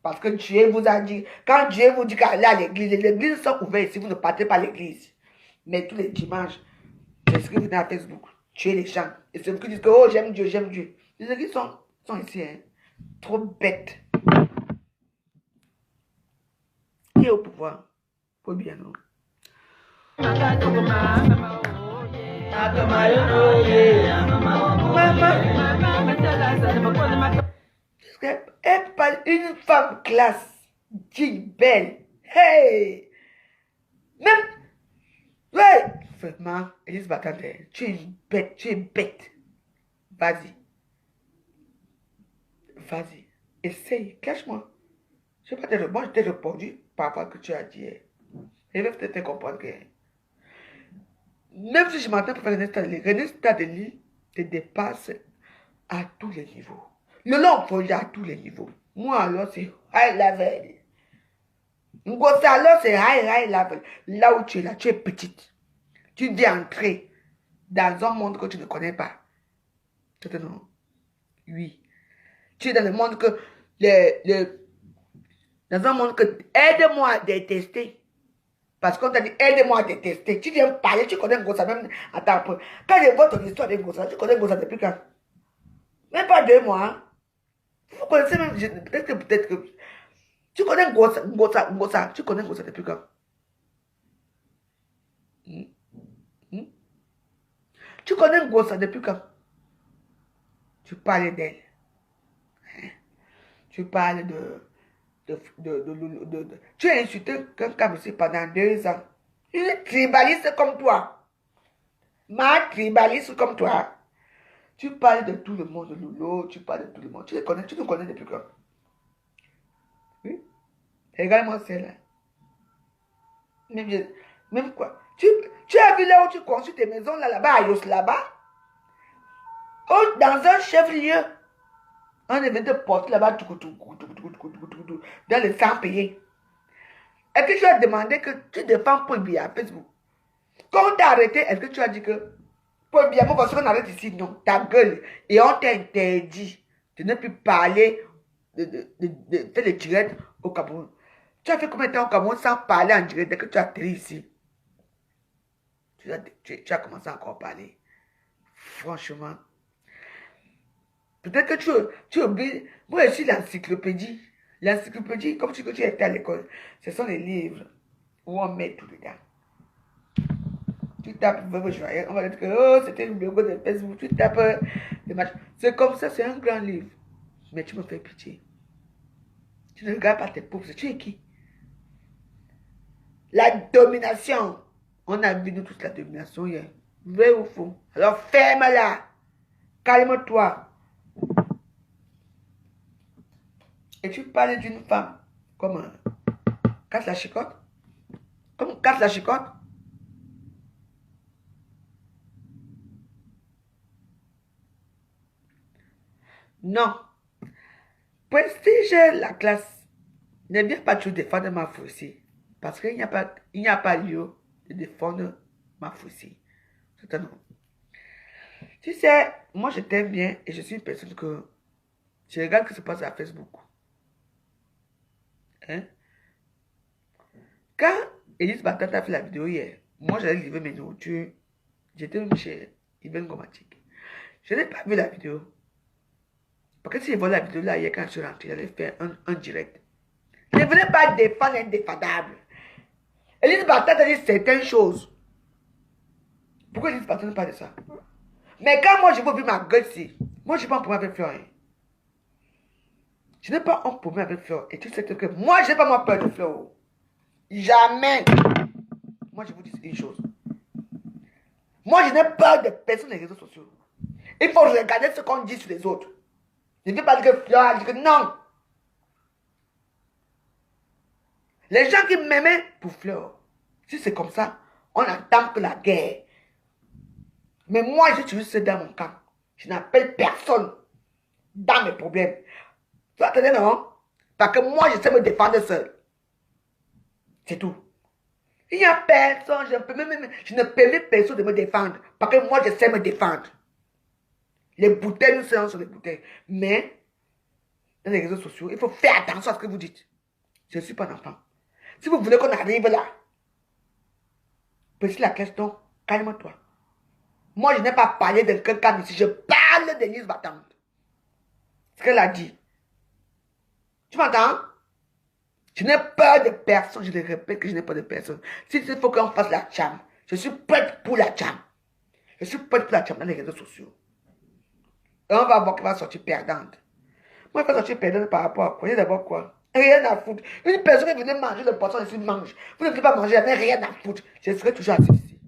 Parce que Dieu vous a dit, quand Dieu vous dit qu'allez à l'église, les églises sont ouvertes si vous ne partez pas à l'église. Mais tous les dimanches, inscrivez-vous à Facebook, tuez les gens. Et c'est vous qui dites que, oh, j'aime Dieu, j'aime Dieu. Les églises sont ici, hein. Trop bêtes. Qui est au pouvoir? Faut bien, non? Elle parle une femme classe, digne, belle. Hey! Même, ouais, vraiment, Elise Batante, tu es une bête, tu es bête. Vas-y. Vas-y. Essaye, cache-moi. Je vais pas te répondre, moi je t'ai répondu par rapport à ce que tu as dit. Je vais peut-être te comprendre que. Même si je m'entends pour faire un stade de lit te dépasse à tous les niveaux. Le long projet à tous les niveaux. Moi alors c'est high level. Ngosa alors c'est high level. Là où tu es là, tu es petite. Tu viens entrer dans un monde que tu ne connais pas. Non. Oui. Tu es dans le monde que dans un monde que aide-moi à détester. Parce qu'on t'a dit, aide-moi à détester. Tu viens parler, tu connais Ngosa même. Attends, quand je vois ton histoire de Ngosa, tu connais Ngosa depuis quand? Même pas 2 mois. Hein? Vous connaissez même, peut-être que. Tu connais Ngosa, tu connais Ngosa depuis quand? Tu connais Ngosa depuis quand? Tu parles d'elle. Hein? Tu parles tu as insulté quelqu'un ici pendant 2 ans. Une tribaliste comme toi. Ma tribaliste comme toi. Tu parles de tout le monde, Lolo. Tu parles de tout le monde. Tu nous connais depuis quand? Oui? Regarde-moi celle-là. Même quoi? Tu as vu là où tu construis tes maisons là-bas, à Yoslaba? Oh, dans un chef-lieu. On est venu te porter là-bas dans le sang payé. Est-ce que tu as demandé que tu défends Paul Biya à Facebook? Quand on t'a arrêté, est-ce que tu as dit que Paul Biya, moi, parce qu'on arrête ici, non, ta gueule. Et on t'a interdit de ne plus parler, de faire les directs au Cameroun. Tu as fait combien de temps au Cameroun sans parler en direct dès que tu as atterri ici? Tu as commencé à encore parler. Franchement. Peut-être que tu oublies. Moi, je suis l'encyclopédie. L'encyclopédie, comme tu étais à l'école, ce sont les livres où on met tout dedans. Tu tapes, on va dire que oh, c'était le logo de Facebook. Tu tapes des matchs. C'est comme ça, c'est un grand livre. Mais tu me fais pitié. Tu ne regardes pas tes pauvres. Tu es qui? La domination. On a vu nous tous la domination hier. Vrai ou faux? Alors ferme-la. Calme-toi. Et tu parles d'une femme comme casse la chicotte? Comme casse la chicotte? Non. Prestige la classe. Ne viens pas toujours défendre ma fausse. Parce qu'il n'y a pas lieu de défendre ma fausse. C'est un nom. Tu sais, moi je t'aime bien et je suis une personne que je regarde ce qui se passe à Facebook. Hein? Quand Elise Batata a fait la vidéo hier, moi j'allais livrer mes nourritures. J'étais même chez Yven Gomatique. Je n'ai pas vu la vidéo. Parce que si je vois la vidéo là, hier quand je suis rentré, j'allais faire un direct. Ne venez pas défendre l'indéfendable. Elise Bata a dit certaines choses. Pourquoi Elise Bata ne parle de ça? Mais quand moi je veux ouvrir ma gueule ici, moi je n'ai pas un problème avec Fleur. Je n'ai pas un problème avec Fleur. Et tu sais que moi je n'ai pas moi peur de Fleur. Jamais. Moi je vous dis une chose. Moi je n'ai peur de personne sur les réseaux sociaux. Il faut regarder ce qu'on dit sur les autres. Je ne veux pas dire que Fleur a dit que non. Les gens qui m'aimaient pour Fleur, si c'est comme ça, on attend que la guerre. Mais moi, je suis juste dans mon camp. Je n'appelle personne dans mes problèmes. Tu attendez, non? Parce que moi, je sais me défendre seul. C'est tout. Il n'y a personne, je ne permets personne de me défendre. Parce que moi, je sais me défendre. Les bouteilles, nous sommes sur les bouteilles. Mais, dans les réseaux sociaux, il faut faire attention à ce que vous dites. Je ne suis pas un enfant. Si vous voulez qu'on arrive là, petit la question, calme-toi. Moi, je n'ai pas parlé de quelqu'un ici. Je parle d'Élise Battante. Ce qu'elle a dit. Tu m'entends? Je n'ai peur de personne. Je le répète que je n'ai pas de personne. Si il faut qu'on fasse la cham, je suis prête pour la cham. Je suis prête pour la cham dans les réseaux sociaux. Et on va voir qui va sortir perdante. Moi, je vais sortir perdante par rapport à quoi? Il y a d'abord quoi? Rien à foutre. Une personne qui venait manger le poisson ici mange. Vous ne pouvez pas manger, mais rien à foutre. Je serai toujours assis ici.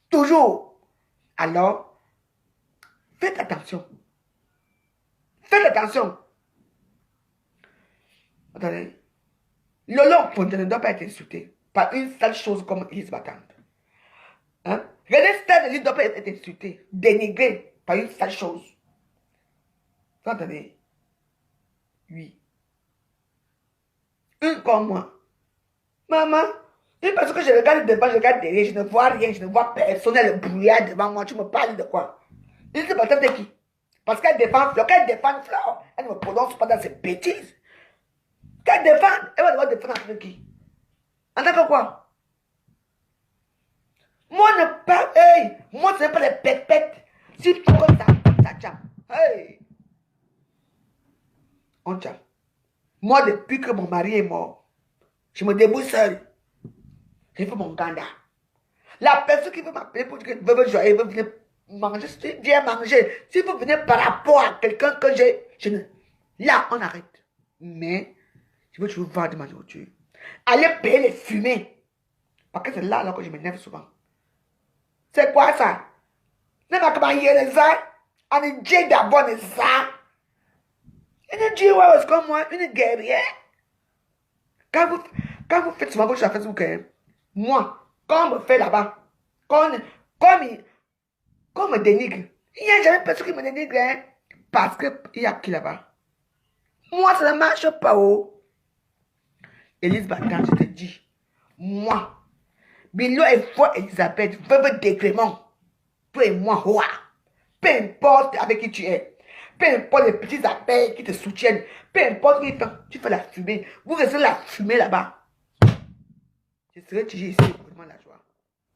Toujours. Alors, faites attention. Faites attention. Attendez. Lolo Fontaine ne doit pas être insulté par une sale chose comme Elise Battante. Hein? René Stade ne doit pas être insulté, dénigré par une sale chose. Vous entendez? Oui. Une comme moi. Maman, une personne que je regarde devant, je regarde derrière, je ne vois rien, je ne vois personne, le brouillard devant moi, tu me parles de quoi? Elise Battante de qui? Parce qu'elle défend Fleur, qu'elle défend Fleur, elle ne me prononce pas dans ses bêtises. Qu'elle défend, elle va devoir défendre en tant que qui? En tant que quoi? Moi, ne pas, hey, moi, ce n'est pas les pètes-pètes. Si tu connais ça tient. Hey, on tient. Moi, depuis que mon mari est mort, je me débrouille seul. Je fais mon ganda. La personne qui veut m'appeler pour dire qu'elle veut jouer, veut venir manger, si viens manger. Si vous venez par rapport à quelqu'un que j'ai, là, on arrête. Mais, je veux toujours vendre ma nourriture. Allez payer les fumées. Parce que c'est là que je m'énerve souvent. C'est quoi ça? Ne m'a pas dit les ça. On est dit d'abord les ça. Une dit ouais, comme moi, une guerrière. Quand vous faites souvent vos choses à Facebook, moi, quand on me fait là-bas, quand on me dénigre, il n'y a jamais personne qui me dénigre, hein, parce qu'il y a qui là-bas? Moi, ça ne marche pas. Oh. Elise Battante, je te dis, moi, Bilo et foi Elisabeth, veuve décrément, toi et moi, roi, peu importe avec qui tu es, peu importe les petits abeilles qui te soutiennent, peu importe qui tu fais la fumée, vous restez la fumée là-bas. Je serai toujours ici pour vraiment la joie.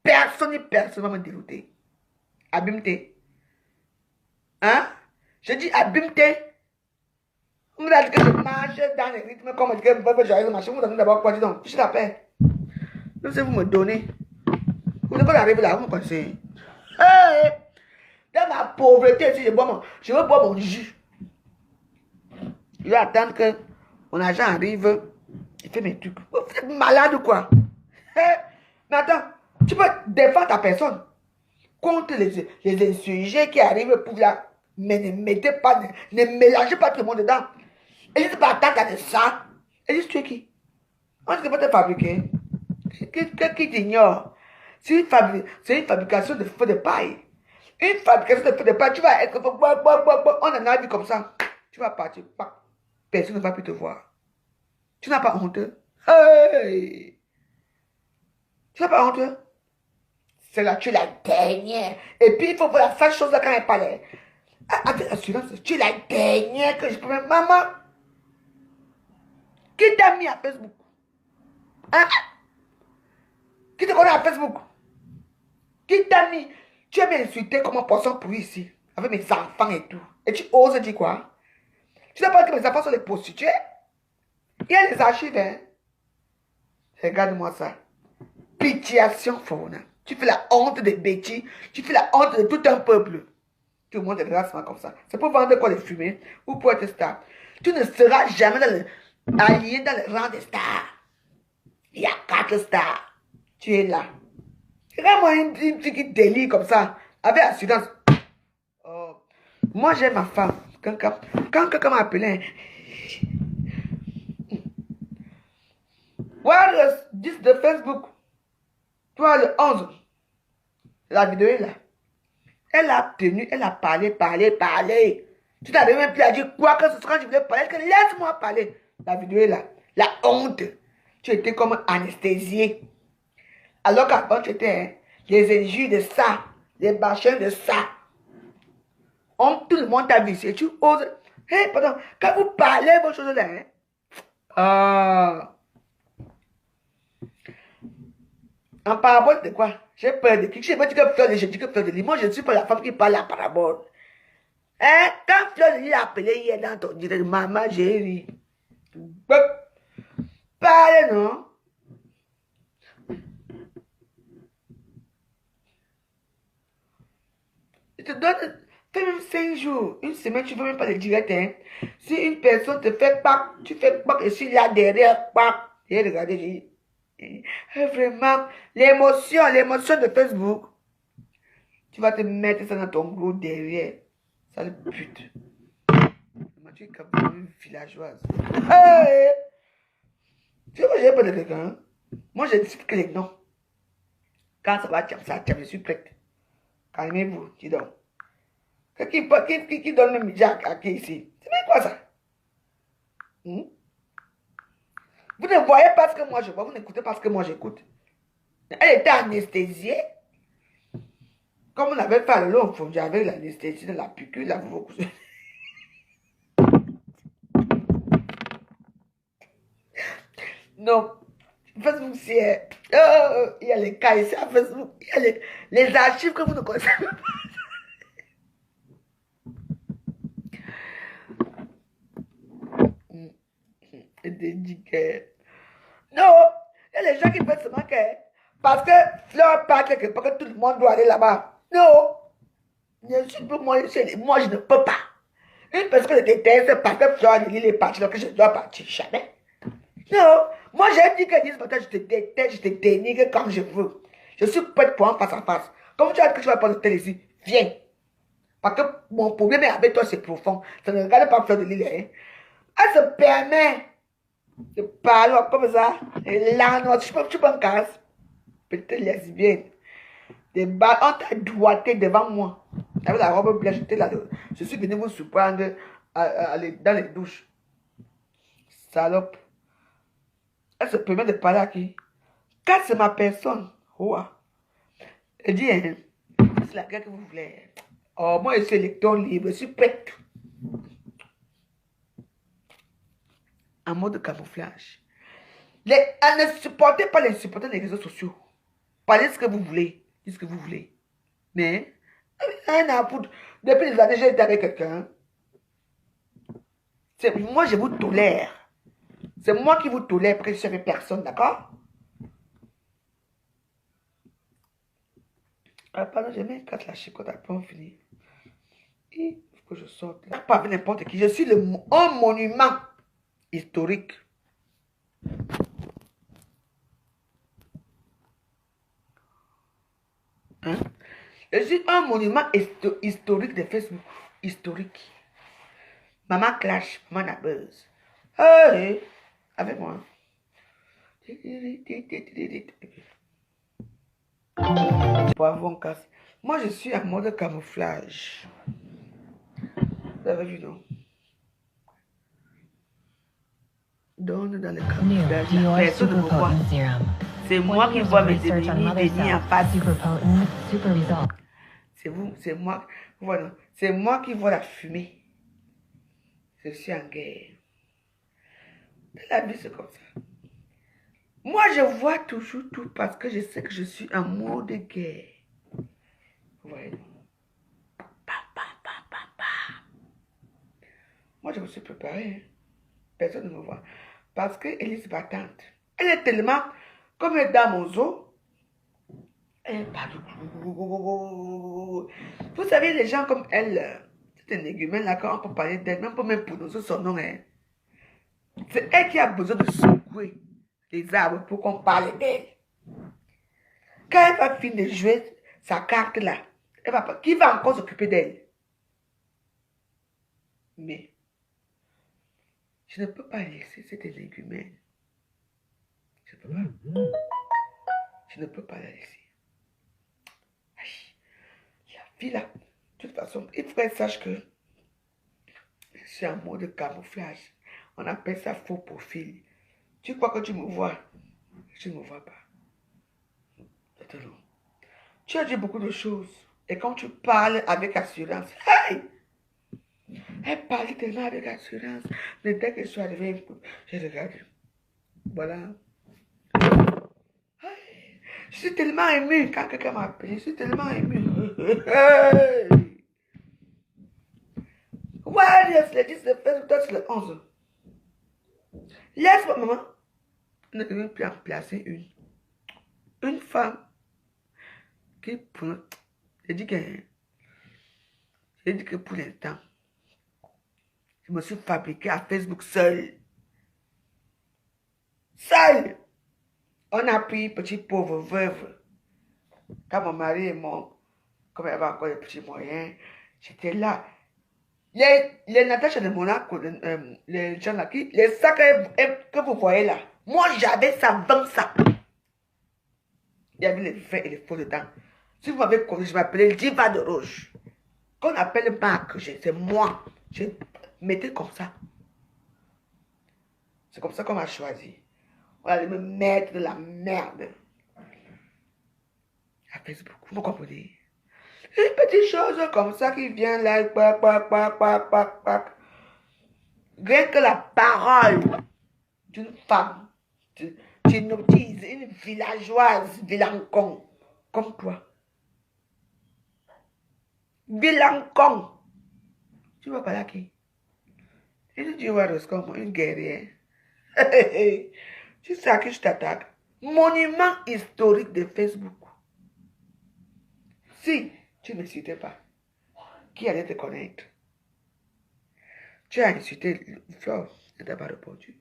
Personne ne va me dérouter. Abîme-t'es. Hein? Je dis abîme-t'es. On me dit que je marche dans les rythmes comme on dit que je vais marcher. Vous me donnez d'abord quoi? Dis donc, je la paix. Donc, si vous me donnez, vous ne pouvez arriver là, vous me connaissez. Hey! Dans ma pauvreté, si je veux boire mon jus. Je vais attendre que mon agent arrive. Il fait mes trucs. Vous êtes malade ou quoi? Hey! Mais attends, tu peux défendre ta personne contre les insurgés qui arrivent pour là. Mais ne mettez pas, ne mélangez pas tout le monde dedans. Et si pas attendre de ça, et si tu es qui? On ne sait pas te fabriquer. Qui t'ignore? C'est une fabrication de feu de paille. Une fabrication de feu de paille, tu vas être. On en a vu comme ça. Tu vas partir. Personne ne va plus te voir. Tu n'as pas honte. Hey! Tu n'as pas honte. C'est là, tu es la dernière. Et puis, il faut voir la seule chose là quand elle parlait. Avec assurance, tu es la dernière que je peux mettre. Maman, qui t'a mis à Facebook? Hein? Qui te connaît à Facebook? Qui t'a mis? Tu as bien insulté comme un poisson pourri ici, avec mes enfants et tout. Et tu oses dire quoi? Tu sais pas que mes enfants sont des prostituées? Il y a les archives, hein? Regarde-moi ça. Pitiation fauna. Tu fais la honte des bêtises. Tu fais la honte de tout un peuple. Tout le monde est grâce comme ça. C'est pour vendre quoi, les fumées ou pour être star. Tu ne seras jamais allié dans le rang des stars. Il y a 4 stars. Tu es là. Regarde-moi une fille qui délire comme ça, avec assurance. Oh. Moi, j'ai ma femme. Quand quelqu'un m'a appelé, voilà le 10 de Facebook. Toi, le 11. La vidéo est là. Elle a tenu, elle a parlé. Tu t'avais même plus à dire quoi que ce soit quand je voulais parler. Que laisse-moi parler. La vidéo est là. La honte. Tu étais comme anesthésié. Alors qu'avant, tu étais hein, les injures de ça, les bâchins de ça. Tout le monde t'a vissé. Tu oses. Hey, pardon, quand vous parlez vos choses là, hein? En parabole de quoi? J'ai peur de qui? Je veux dire que Fleur de je dis que Fleur de Lis. Moi, je ne suis pas la femme qui parle la parabole. Hein? Quand Fleur de Lis a appelé hier dans ton direct, maman, j'ai ri. Parle, non? Je te donne, fais même 5 jours, une semaine, tu ne veux même pas le direct, hein? Si une personne te fait pas, tu fais pas, et si là derrière, pas, et regardez, j'ai dit. Vraiment, l'émotion de Facebook, tu vas te mettre ça dans ton gros derrière. Ça le pute. Tu es comme une villageoise. Hey! Tu vois, j'ai pas de quelqu'un. Moi, je ne cite que les noms. Quand ça va, je suis prête. Calmez-vous, dis donc. Qui donne le midja à qui ici? C'est bien quoi ça? Vous ne voyez pas ce que moi je vois, vous n'écoutez pas ce que moi j'écoute. Elle était anesthésiée. Comme on avait fait à l'eau fondu avec l'anesthésie de la piqûre, là, vous non. Facebook, c'est... il y a les cas ici à Facebook. Il y a les archives que vous ne connaissez pas. Non, il y a les gens qui pensent seulement que parce que Fleur part quelque part que tout le monde doit aller là-bas. Non, je suis pour moi, je ne peux pas. Une personne qui déteste parce que Fleur est partie, donc je dois partir jamais. Non, moi j'ai dit que 10 matin, je te déteste, je te dénigre comme je veux. Je suis prête pour en face à face. Comme tu as dit que tu vas prendre le tel ici, viens. Parce que mon problème avec toi, c'est profond. Ça ne regarde pas Fleur de Lille. Hein. Elle se permet de parler comme ça. Et là, non, tu peux me casser. Petite lesbienne. Des balles, on t'a doigté devant moi. Avec la robe blanche, j'étais là. Je suis venu vous surprendre dans les douches. Salope. Elle se permet de parler à qui? Quand c'est ma personne. Ouah. Elle dit, hein, c'est la guerre que vous voulez. Oh, moi, je suis électron libre, je suis prête. En mode camouflage. Elle ne supportait pas les supporters des réseaux sociaux. Parlez ce que vous voulez. Dites ce que vous voulez. Mais, depuis les années, j'ai été avec quelqu'un. Moi, je vous tolère. C'est moi qui vous tolère parce que je suis avec personne, d'accord? Pardon, j'ai mis 4 la chicotte après on finit. Il faut que je sorte là. Pas avec n'importe qui. Je suis un monument historique. Hein? Je suis un monument historique de Facebook. Historique. Maman clash, maman a buzz. Hey, avec moi. Poivron casse. Moi, je suis en mode camouflage. Vous avez vu, non? Donne dans le camouflage. Personne ne me voit. C'est moi qui vois mes ennemis en face. C'est vous, c'est moi. Voilà. C'est moi qui vois la fumée. Je suis en guerre. La vie, c'est comme ça. Moi, je vois toujours tout parce que je sais que je suis en mode guerre. Vous voyez? Moi, je me suis préparée. Hein. Personne ne me voit. Parce que Élise battante. Elle est tellement, comme elle est dans mon zoo, elle parle. Vous savez, les gens comme elle, c'est un égumen là, quand on peut parler d'elle, même pas même prononcer son nom, hein. C'est elle qui a besoin de secouer les arbres pour qu'on parle d'elle. Quand elle va finir de jouer sa carte là, qui va encore s'occuper d'elle? Mais je ne peux pas laisser cette énigmène. Je ne peux pas. Je ne peux pas la laisser. Aïe, la vie là, de toute façon, il faut qu'elle sache que c'est un mot de camouflage. On appelle ça faux profil. Tu crois que tu me vois? Tu ne me vois pas. Attends. Tu as dit beaucoup de choses. Et quand tu parles avec assurance, hey! Elle parle tellement avec assurance. Mais dès que je suis arrivée, j'ai regardé. Voilà. Hey! Je suis tellement émue quand quelqu'un m'a appelé. Je suis tellement émue. Hey! Ouais, yes, le 10 de février, toi, c'est le 11. Laisse-moi, maman. On ne peut même plus en placer une. Une femme qui, pour... J'ai dit que pour l'instant, je me suis fabriquée à Facebook seule. Seule. On a pris petit pauvre veuve. Quand mon mari est mort, comme il avait encore des petits moyens, j'étais là. Les Natacha de Monaco, les gens là, les sacs que vous voyez là, moi j'avais ça, 20 sacs. Il y avait les vins et les faux dedans. Si vous m'avez connu, je m'appelais Diva de Rouge. Qu'on appelle Marc, c'est moi. Je mettais comme ça. C'est comme ça qu'on m'a choisi. On allait me mettre de la merde. À Facebook, vous me comprenez? Une petite chose comme ça qui vient là, rien que la parole d'une femme, tu hypnotises une villageoise, vilancon, comme toi. Vilancon. Tu vas parler à qui? Et tu vois comme une guerrière. Tu sais à qui je t'attaque? Monument historique de Facebook. Si tu ne m'insultais pas, qui allait te connaître? Tu as insulté Flore, elle t'a pas répondu.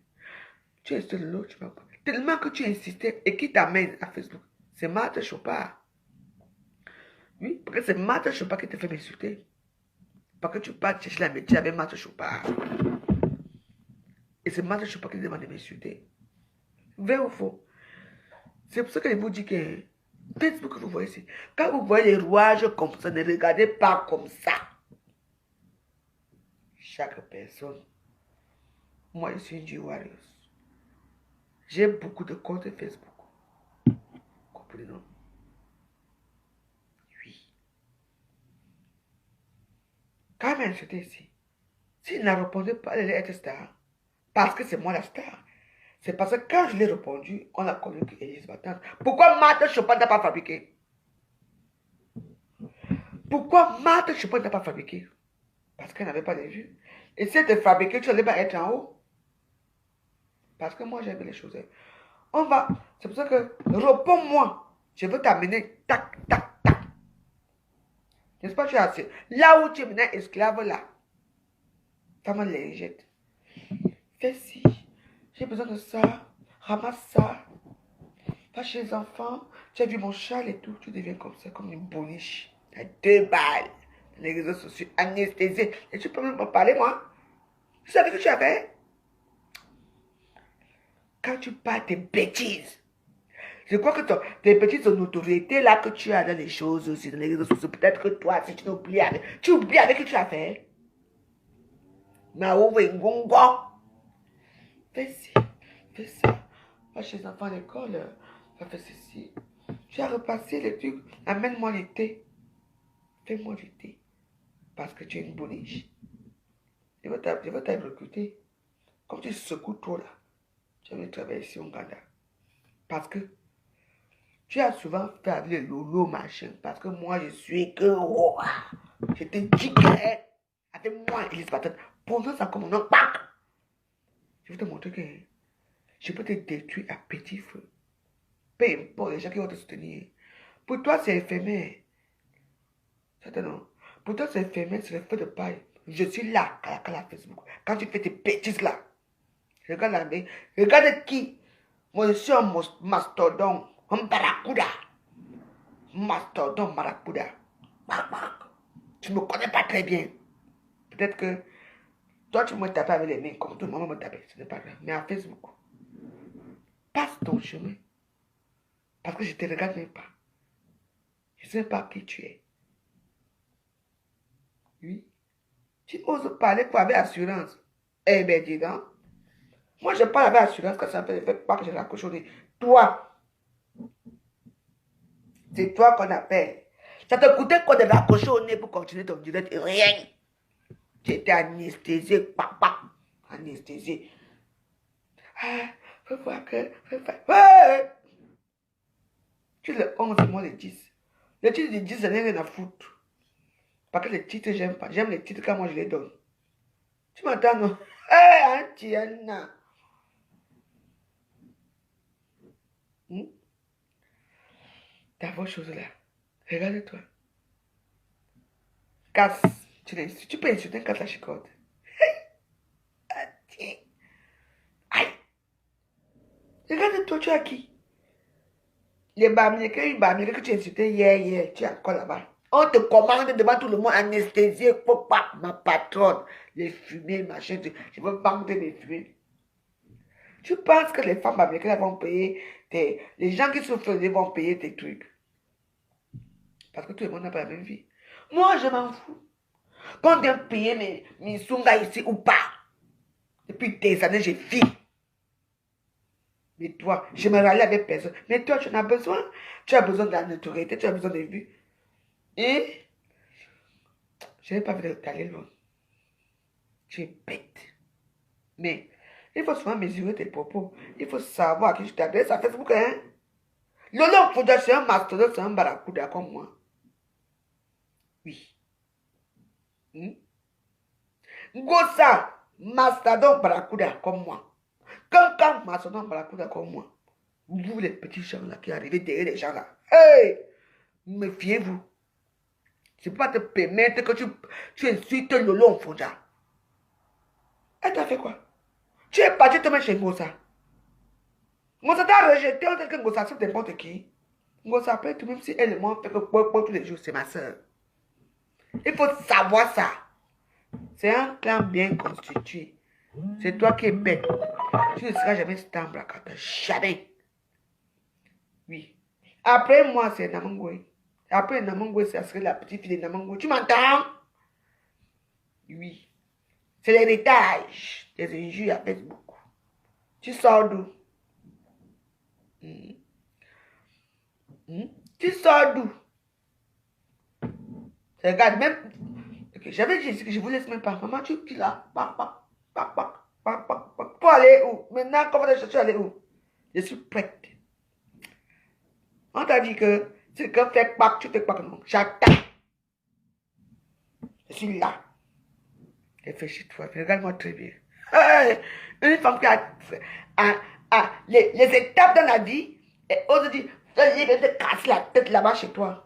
Tu as insulté l'autre, tu m'as pas. Tellement que tu insistais et qui t'amène à Facebook? C'est Marthe Chopard. Oui, parce que c'est Marthe Chopard qui te fait m'insulter. Parce que tu pars chercher la métier avec Marthe Chopard. Et c'est Marthe Chopard qui te demande de m'insulter. Vrai ou faux? C'est pour ça que je vous dis que Facebook, vous voyez ici. Quand vous voyez les rouages comme ça, ne regardez pas comme ça. Chaque personne. Moi, je suis une Warriors. J'ai beaucoup de comptes Facebook. Comprenez-nous? Oui. Quand même, c'était ici. S'il n'a répondu pas, elle allait être star. Parce que c'est moi la star. C'est parce que quand je l'ai répondu, on a connu que Élise battante. Pourquoi Marthe Chopin n'a pas fabriqué? Pourquoi Marthe Chopin n'a pas fabriqué? Parce qu'elle n'avait pas de vues. Et si elle te fabriquait, tu n'allais pas être en haut. Parce que moi, j'aime les choses. On va. C'est pour ça que, réponds-moi. Je veux t'amener. Tac, tac, tac. N'est-ce pas, tu as assez? Là où tu es maintenant esclave, là. Ça me les jette. Fais ci. J'ai besoin de ça. Ramasse ça. Va chez les enfants. Tu as vu mon châle et tout. Tu deviens comme ça, comme une boniche. À 2 balles. Les réseaux sociaux anesthésiés. Et tu peux même pas parler, moi. Tu savais que tu avais? Quand tu parles tes bêtises. Je crois que tes bêtises de notoriété là que tu as dans les choses aussi, dans les réseaux sociaux. Peut-être que toi, si tu oublies avec qui tu as fait. Naoué Ngongo. Fais ci, fais ça. Va chez les enfants à l'école. Va faire ceci. Tu as repassé les trucs. Amène-moi le thé. Fais-moi du thé. Parce que tu es une boniche. Je vais t'aller recruter. Comme tu secoues trop là. Tu vas travailler ici au Ghana. Parce que tu as souvent fait avec le lolo machin. Parce que moi je suis que roi. Je te dis que avec moi, Élise Battante, Prononce ça comme mon nom. Pac! Je vais te montrer que je peux te détruire à petit feu. Peu importe les gens qui vont te soutenir. Pour toi, c'est éphémère. Certainement. Pour toi, c'est éphémère, c'est le feu de paille. Je suis là, à la Facebook. Quand tu fais tes bêtises là, regarde la vie. Regarde qui? Moi, je suis un mastodon, un barracuda. Mastodon, barracuda. Tu ne me connais pas très bien. Peut-être que toi, tu me tapes avec les mains, comme tout le monde me tape. Ce n'est pas grave. Mais à Facebook, passe ton chemin. Parce que je ne te regarde même pas. Je ne sais pas qui tu es. Oui. Tu oses parler pour avec assurance. Eh bien, dis donc. Moi, je parle avec assurance que ça ne fait pas que je raccroche au nez. Toi, c'est toi qu'on appelle. Ça te coûtait quoi de raccrocher au nez pour continuer ton direct? Rien. Tu étais anesthésié, papa. Anesthésié. Ah, faut voir que. Ouais. Tu es le 11, moi le 10. Le titre du 10, je n'ai rien à foutre. Parce que les titres, j'aime pas. J'aime les titres quand moi je les donne. Tu m'entends, non? Hé, Antiana. Ta vraie chose là. Regarde-toi. Casse. Tu peux insulter un casse la chicote. Tiens. Aïe. Regarde-toi, tu as qui? Les Bamileke que tu insultais hier, tu es encore là-bas. On te commande devant tout le monde anesthésié, papa, ma patronne, les fumées, machin, je veux vendre les fumées. Tu penses que les femmes américaines vont payer, les gens qui souffrent vont payer tes trucs. Parce que tout le monde n'a pas la même vie. Moi, je m'en fous. Qu'on vient payer mes sungas ici ou pas. Depuis des années, j'ai vis. Mais toi, je me rallie avec personne. Mais toi, tu en as besoin. Tu as besoin de la notoriété, tu as besoin de vues. Et je n'ai pas envie d'aller loin. Tu es bête. Mais il faut souvent mesurer tes propos. Il faut savoir à qui tu t'adresses à Facebook. Hein? Lolo Fouda, c'est un mastodonte, c'est un barracuda comme moi. Oui. Gossa, mastodonte, barracuda comme moi. Cancan, mastodonte, barracuda comme moi. Vous, les petits gens là qui arrivent derrière les gens là. Hey! Méfiez-vous. Je ne peux pas te permettre que tu insultes Lolo Fouda. Elle t'a fait quoi? Tu es parti te mettre chez Ngossa. Ngossa t'a rejeté, on dit que Ngossa c'est n'importe qui. Ngossa peut tout même si elle et moi fait que tous les jours, c'est ma soeur. Il faut savoir ça. C'est un clan bien constitué. C'est toi qui es bête. Tu ne seras jamais Stambracata. Jamais. Oui. Après moi, c'est Namangwe. Après Namangwe, ça serait la petite fille de Namangwe. Tu m'entends? Oui. C'est l'héritage des injures à Facebook. Tu sors d'où? Tu sors d'où? Regarde, même. Okay, j'avais dit que je vous laisse même pas. Maman, tu là. Pour aller où? Maintenant, comment tu vas aller où? Je suis prête. On t'a dit que si quelqu'un fait pas, tu fais pas non. J'attends. Je suis là. Réfléchis-toi. Regarde-moi très bien. Hey, une femme qui a les étapes dans la vie et ose dire, il vient te casser la tête là-bas chez toi.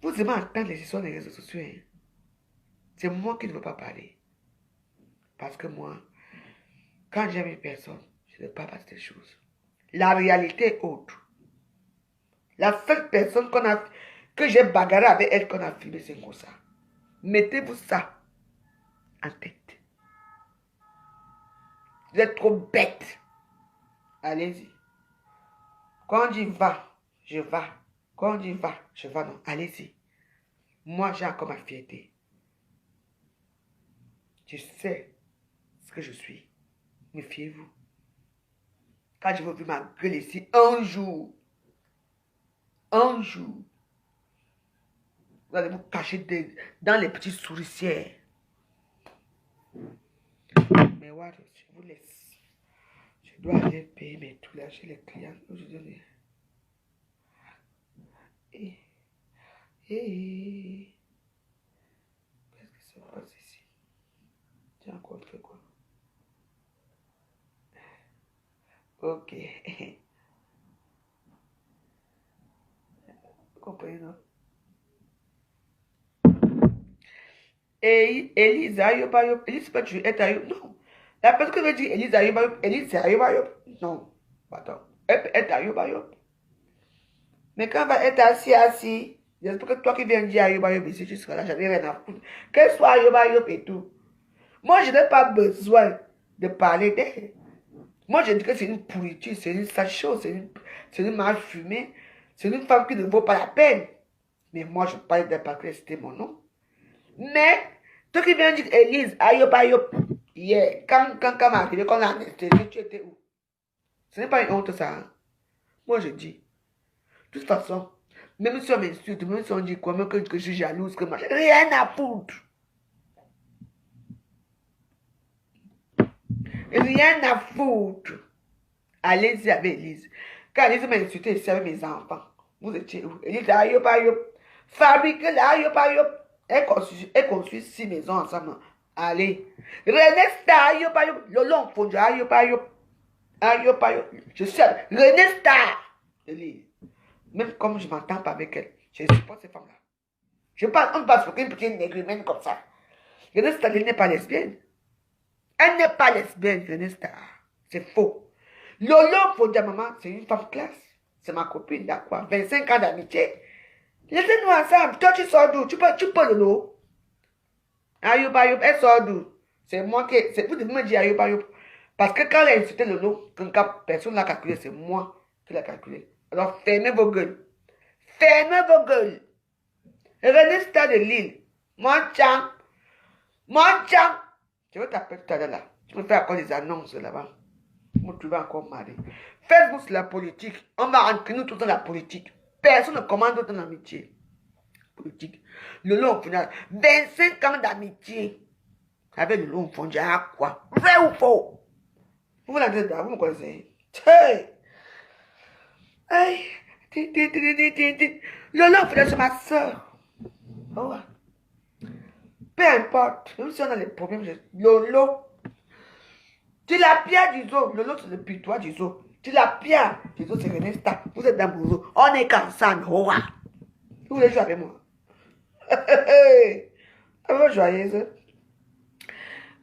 Vous aimez entendre les histoires des réseaux sociaux. Hein? C'est moi qui ne veux pas parler. Parce que moi, quand j'aime une personne, je ne parle pas de ces choses. La réalité est autre. La seule personne que j'ai bagarré avec elle qu'on a filmé, c'est Ngossa. Mettez-vous ça en tête. Vous êtes trop bête. Allez-y. Quand on dit va, je vais. Quand on dit va, je vais. Non, allez-y. Moi, j'ai encore ma fierté. Je sais ce que je suis. Méfiez-vous. Quand je vais ouvrir ma gueule ici, un jour, vous allez vous cacher dans les petits souricières. Mais ouais, je vous laisse. Je dois aller payer mes trucs là chez les clients. Aujourd'hui. Qu'est-ce qui se passe ici? Ok. Vous comprenez, non? Et Élise Ayop Ayop. Élise, pas tu es Ayop. Non. La personne qui veut dire Élise Ayop Ayop. Élise, c'est Ayop Ayop. Non. Attends. Elle peut être Ayop Ayop. Mais quand elle va être assis, j'espère que toi qui viens dire Ayop Ayop ici, tu seras là, j'en ai rien à foutre. Qu'elle soit Ayop Ayop et tout. Moi, je n'ai pas besoin de parler d'elle. Moi, je dis que c'est une pourriture, c'est une sale chose, c'est une mal fumée, c'est une femme qui ne vaut pas la peine. Mais moi, je parle d'elle parce que c'était mon nom. Mais, toi qui viens dire Élise, Ayop Ayop, yeah, quand m'a arrivé, quand on a anesthésié, tu étais où? Ce n'est pas une honte, ça. Hein? Moi, je dis. De toute façon, même si on m'insulte, même si on dit quoi, même que je suis jalouse, que machin, rien à foutre. Rien à foutre. Allez-y avec Élise. Quand Élise m'a insulté ici avec mes enfants, vous étiez où? Élise, Ayop Ayop. Fabriquez l'Ayop Ayop. Elle construit 6 maisons ensemble. Allez. René Star, Ayop Ayop. Lolo Fondu, Ayop Ayop. Ayop Ayop. Je suis René Star. Élise. Même comme je m'entends pas avec elle, je supporte ces femmes-là. Je parle, on ne passe pour une petite négrimaine comme ça. René Star, elle n'est pas lesbienne. Elle n'est pas lesbienne, René Star. C'est faux. Lolo Fondu, maman, c'est une femme classe. C'est ma copine, d'accord. 25 ans d'amitié. Laissez-nous ensemble. Toi, tu sors d'où? Tu peux Lolo? Ayop Ayop, elle sort d'où? C'est moi qui. Vous devez me dire Ayop Ayop. Parce que quand elle a insulté Lolo, personne ne l'a calculé, c'est moi qui l'ai calculé. Alors, fermez vos gueules. Fermez vos gueules. René Star de Lille. Mon chang. Je vais t'appeler tout à l'heure là. Tu me fais encore des annonces là-bas. Tu vas encore marrer. Facebook, c'est la politique. On va rentrer nous tout dans la politique. Personne ne commande dans l'amitié. Politique. Le long final. 25 ans d'amitié. Avec le long fond, à quoi? Vrai ou faux? Vous l'avez dit, vous me connaissez. Hey! Hey! Le long final, c'est ma soeur. Oh. Peu importe. Même si on a des problèmes, Lolo. Tu la pierre du zoo. Lolo, c'est le putois du zoo. Tu la pierre du zoo, c'est René Star. Vous êtes dans mon zoo. On est ensemble. Vous voulez jouer avec moi? Vous joyeuse.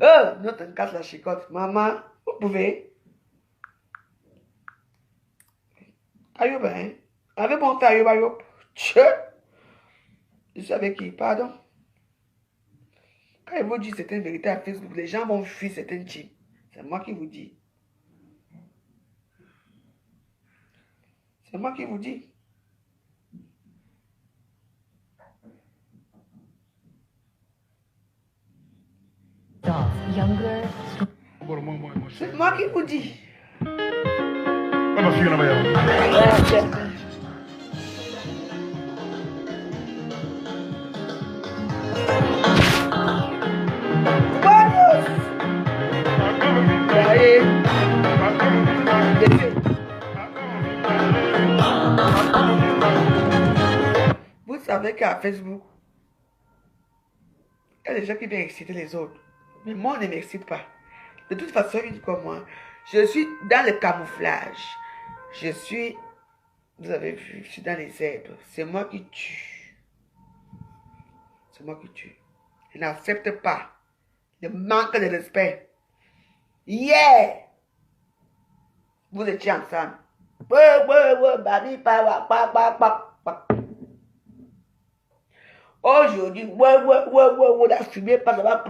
Oh, notre casse la chicotte. Maman, vous pouvez. Ayouba, hein? Avec mon temps, Ayouba. Tchè. Je suis avec qui? Pardon? Quand ils vous disent certaines vérités à Facebook, les gens vont fuir certaines teams. C'est moi qui vous dis. C'est moi qui vous dis. Younger. C'est moi qui vous dis. Vous savez qu'à Facebook, il y a des gens qui viennent exciter les autres. Mais moi, on ne m'excite pas. De toute façon, une comme moi, je suis dans le camouflage. Je suis, vous avez vu, je suis dans les herbes. C'est moi qui tue. C'est moi qui tue. Je n'accepte pas le manque de respect. Yeah! Vous étiez ensemble. Aujourd'hui, la fumée passe là-bas.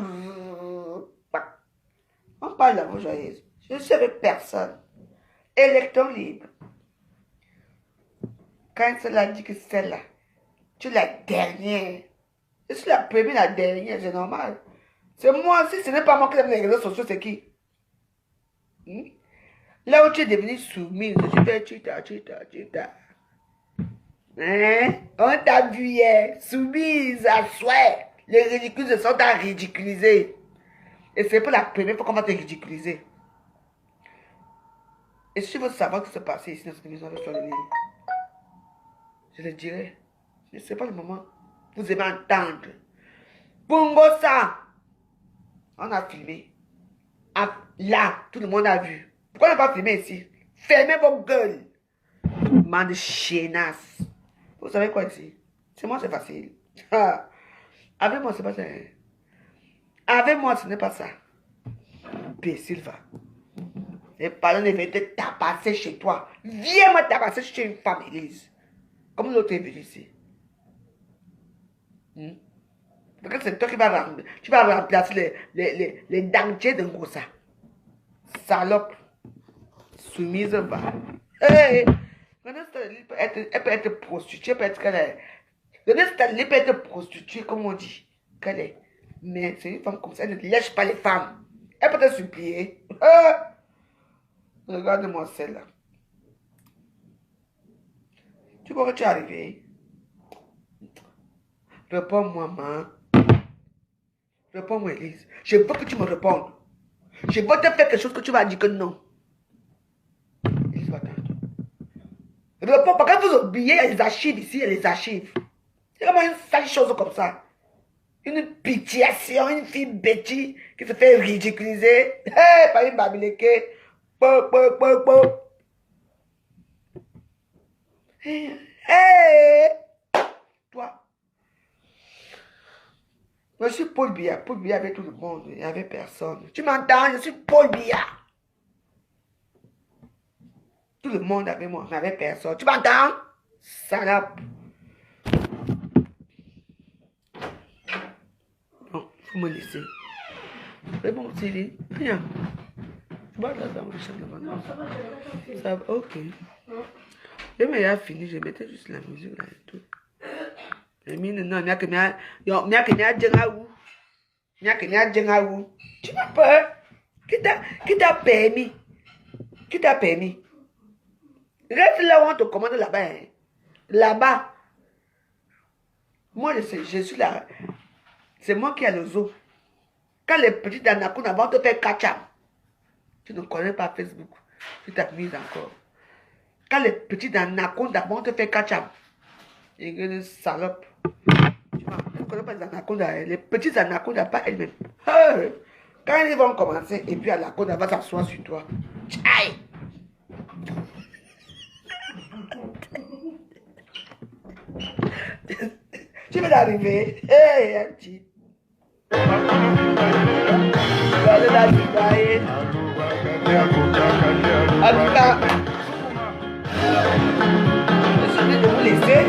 On parle d'amour joyeuse. Je ne suis avec personne. Électron libre. Quand cela dit que c'est là, tu es la dernière. Je suis la première, la dernière, c'est normal. C'est moi, si ce n'est pas moi qui aime les réseaux sociaux, c'est qui? Là où tu es devenu soumise, tu fais chita. Hein? On t'a vu hier, soumise à souhait. Les ridicules se sont à ridiculiser. Et c'est pour la première fois qu'on va te ridiculiser. Et si tu veux savoir ce qui se passe ici dans cette maison sur le livre, je le dirai. Ce n'est pas le moment. Vous aimez entendre. Bungo ça. On a filmé. Ah, là, tout le monde a vu. Pourquoi on n'a pas filmé ici? Fermez vos gueules. Man de chienasse. Vous savez quoi ici? C'est moi, c'est facile. Ah. Avec moi, c'est pas ça. Avec moi, ce n'est pas ça. Imbécile, va. Les parents ne veulent te tabasser chez toi. Viens me tabasser chez une femme, Élise. Comme l'autre est venu ici. Parce que c'est toi qui vas remplacer les dentiers de Ngosa. Salope. Soumise, va. Hey, elle peut être prostituée, peut être qu'elle est. Elle peut être prostituée, comme on dit. Qu'elle est. Mais c'est une femme comme ça, elle ne lèche pas les femmes. Elle peut te supplier. Regarde-moi celle-là. Tu vois que tu es arrivé. Réponds-moi, maman. Réponds-moi, Élise. Je veux que tu me répondes. Je veux te faire quelque chose que tu vas dire que non. Élise va attendre. Réponds, parce que vous oubliez, il y a les archives ici, il y a les archives. C'est vraiment une sale chose comme ça. Une pitiation, une fille bêtise qui se fait ridiculiser. Hey, par une babileke. Hey, toi. Je suis Paul Biya. Paul Biya avec tout le monde. Il n'y avait personne. Tu m'entends? Je suis Paul Biya. Tout le monde avec moi. Il n'y avait personne. Tu m'entends? Salope. Bon, faut me laisser. C'est bon, Céline. Viens. Tu vas là dans ma chambre. Non, ça va. Ça va, ok. Je m'ai fini, je mettais juste la musique là et tout. Et non, il n'y a que tu m'as peur. Qui t'a permis? Qui t'a permis? Reste là où on te commande là-bas. Hein. Là-bas. Moi, je suis là. C'est moi qui ai le zoo. Quand les petits anacondas vont te faire catch-up, tu ne connais pas Facebook. Tu t'amuses encore. Quand les petits anacondas vont te faire catch-up, il y a une salope. Tu ne connais pas les anacondas. Les petits anacondas, pas elles-mêmes. Quand ils vont commencer, et puis l'anaconda va s'asseoir sur toi. Aïe! Tu veux arriver? Hey, un petit. Regardez là, tu vas en tout cas, je suis de vous laisser.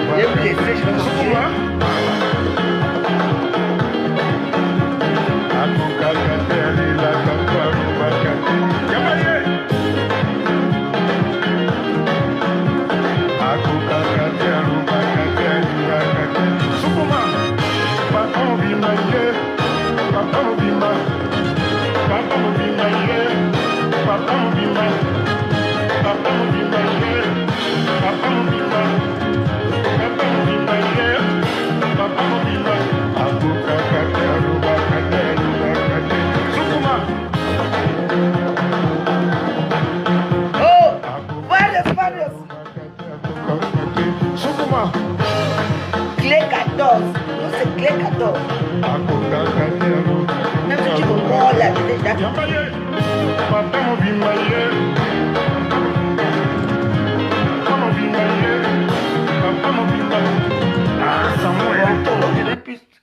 Je vais vous laisser, je vais vous laisser. Clé 14. Nous, c'est clé 14. Même si tu me mords là, je déjà.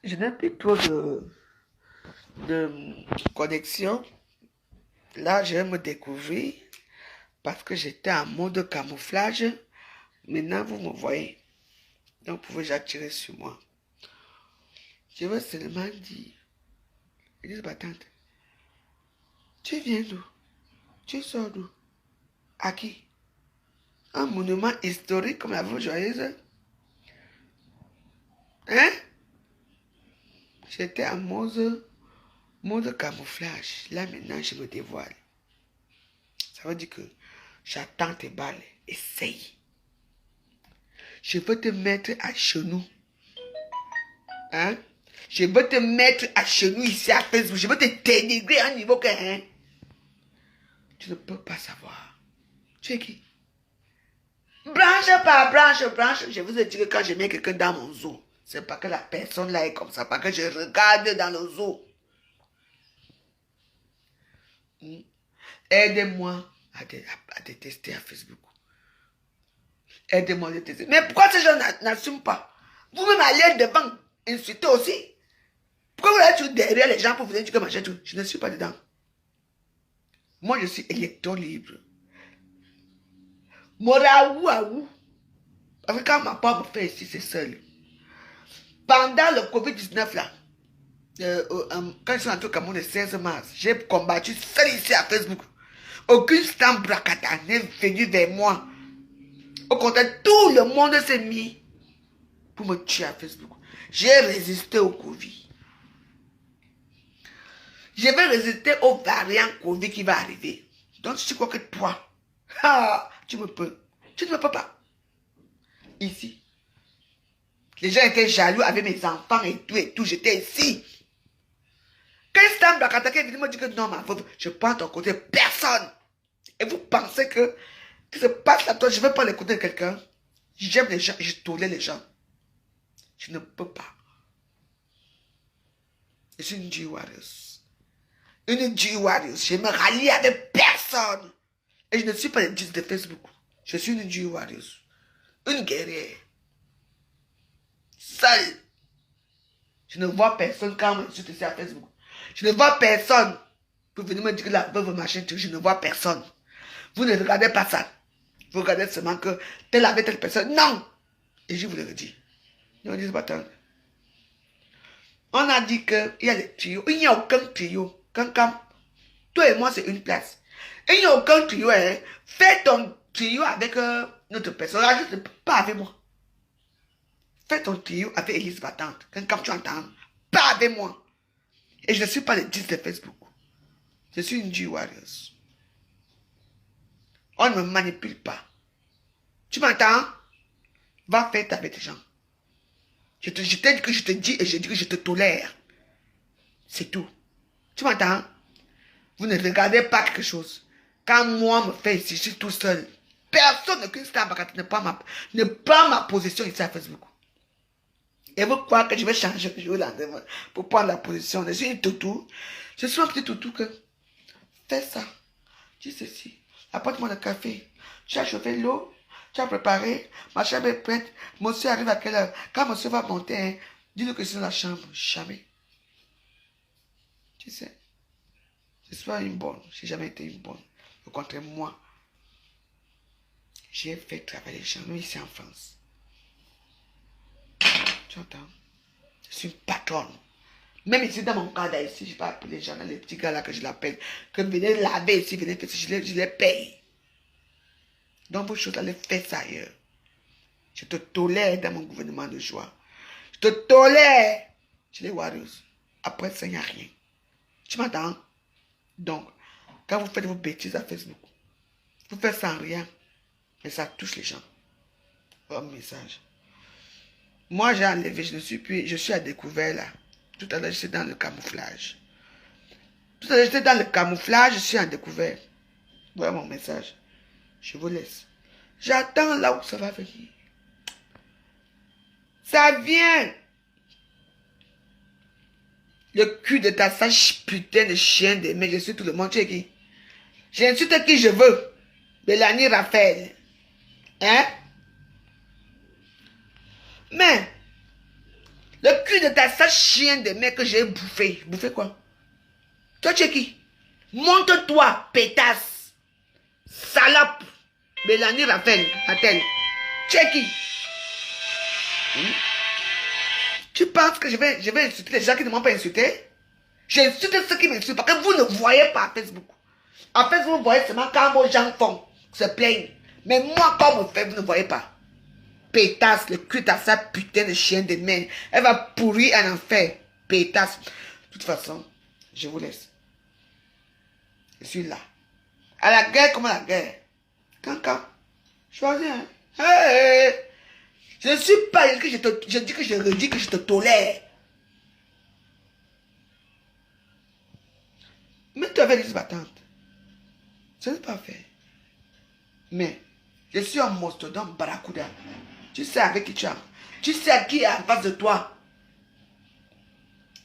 Je n'ai plus trop de connexion. Là, je vais me découvrir parce que j'étais en mode camouflage. Maintenant, vous me voyez. Donc, vous pouvez attirer sur moi. Je veux seulement dire, Élise Battante, tu viens d'où? Tu sors d'où? À qui? Un monument historique comme la Vosges Joyeuse? Hein? J'étais en mode camouflage. Là, maintenant, je me dévoile. Ça veut dire que j'attends tes balles. Essaye. Je veux te mettre à genoux. Hein? Je veux te mettre à genoux ici à Facebook. Je veux te dénigrer à un niveau que... Hein? Tu ne peux pas savoir. Tu es qui? Branche par branche, branche. Je vous ai dit que quand je mets quelqu'un dans mon zoo, c'est pas que la personne là est comme ça, pas que je regarde dans le zoo. Aidez-moi à détester à Facebook. Aidez-moi à détester. Mais pourquoi ces gens n'assument pas? Vous-même allez devant, insulter aussi. Pourquoi vous allez toujours derrière les gens pour vous dire que machin tout? Je ne suis pas dedans. Moi, je suis électron libre. Moraou. Parce que quand ma part me fait ici, c'est seul. Pendant le Covid-19 là, quand je suis entré au Cameroun le 16 mars, j'ai combattu seul ici à Facebook. Aucune stamp bracata n'est venue vers moi. Au contraire, tout le monde s'est mis pour me tuer à Facebook. J'ai résisté au Covid. Je vais résister au variant Covid qui va arriver. Donc, je crois que toi, tu me peux. Tu ne me peux pas. Ici. Les gens étaient jaloux avec mes enfants et tout. J'étais ici. Quand Stam Bakatake est venu me dire que non, ma faute, je prends ton côté. Personne. Et vous pensez que se passe là-dedans, je ne vais pas l'écouter de quelqu'un. J'aime les gens, je tolère les gens. Je ne peux pas. Je suis une G-Warriors. Une G-Warriors. Je me rallie avec personne. Et je ne suis pas les 10 de Facebook. Je suis une G-Warriors. Une guerrière. Seule. Je ne vois personne quand je suis ici à Facebook. Je ne vois personne pour venir me dire que la veuve machin, je ne vois personne. Vous ne regardez pas ça. Vous regardez seulement que telle avec telle personne. Non. Et je vous le redis. Ne me dites pas tant. On a dit qu'il y a des tuyaux. Il n'y a aucun tuyau. Quand toi et moi, c'est une place. Et il n'y a aucun tuyau. Hein. Fais ton tuyau avec notre personne. Rajoute pas avec moi. Fais ton tuyau avec Elise Battante. Quand tu entends, pas avec moi. Et je ne suis pas le 10 de Facebook. Je suis une G-Warriors. On ne me manipule pas. Tu m'entends? Va faire avec tes gens. Je t'ai dit que je te dis et je dis que je te tolère. C'est tout. Tu m'entends? Vous ne regardez pas quelque chose. Quand moi me fais ici, je suis tout seul. Personne ne ne prend ma position ici à Facebook. Et vous croyez que je vais changer le jour lendemain pour prendre la position. Je suis une toutou. Je suis un petit toutou que fais ça. Dis ceci. Apporte-moi le café. Tu as chauffé l'eau. Tu as préparé. Ma chambre est prête. Monsieur arrive à quelle heure? Quand monsieur va monter, hein, dis-le que c'est dans la chambre. Jamais. Tu sais. Je suis pas une bonne. Je n'ai jamais été une bonne. Au contraire, moi, j'ai fait travailler les gens, même ici en France. Tu entends? Je suis une patronne. Même ici, dans mon cadre ici, je peux appeler les gens, les petits gars là que je l'appelle, que venez laver ici, venez faire ça, je les paye. Donc, vos choses, allez faire ça ailleurs. Je te tolère dans mon gouvernement de joie. Je te tolère chez les Warriors. Après ça, il n'y a rien. Tu m'entends? Donc, quand vous faites vos bêtises à Facebook, vous faites sans rien, mais ça touche les gens. Oh, message. Moi, j'ai enlevé, je suis à découvert là. Tout à l'heure, j'étais dans le camouflage. Tout à l'heure, j'étais dans le camouflage, je suis en découvert. Voilà mon message. Je vous laisse. J'attends là où ça va venir. Ça vient. Le cul de ta sage putain de chien de mais je suis tout le monde. Tu es qui? J'insulte qui je veux. Mélanie Raphaël. Hein? Mais, le cul de ta sage chien de mec que j'ai bouffé. Bouffé quoi? Toi, tu es qui? Monte-toi, pétasse. Salope. Mélanie Raphaël. Attends. Tu es qui? Tu penses que je vais insulter les gens qui ne m'ont pas insulté? J'insulte ceux qui m'insultent parce que vous ne voyez pas à Facebook. En fait, vous voyez seulement quand vos gens font, se plaignent. Mais moi, quand on me fait, vous ne voyez pas. Pétasse, le cul à sa putain de chien de main. Elle va pourrir en enfer. Pétasse. De toute façon, je vous laisse. Je suis là. À la guerre comme à la guerre. Quand? Choisis, hein. Hey! Je ne suis pas, je dis que je redis que je te tolère. Mais tu avais des battantes. Ce n'est pas fait. Mais, je suis un mastodonte barracuda. Tu sais avec qui tu as. Tu sais qui est en face de toi.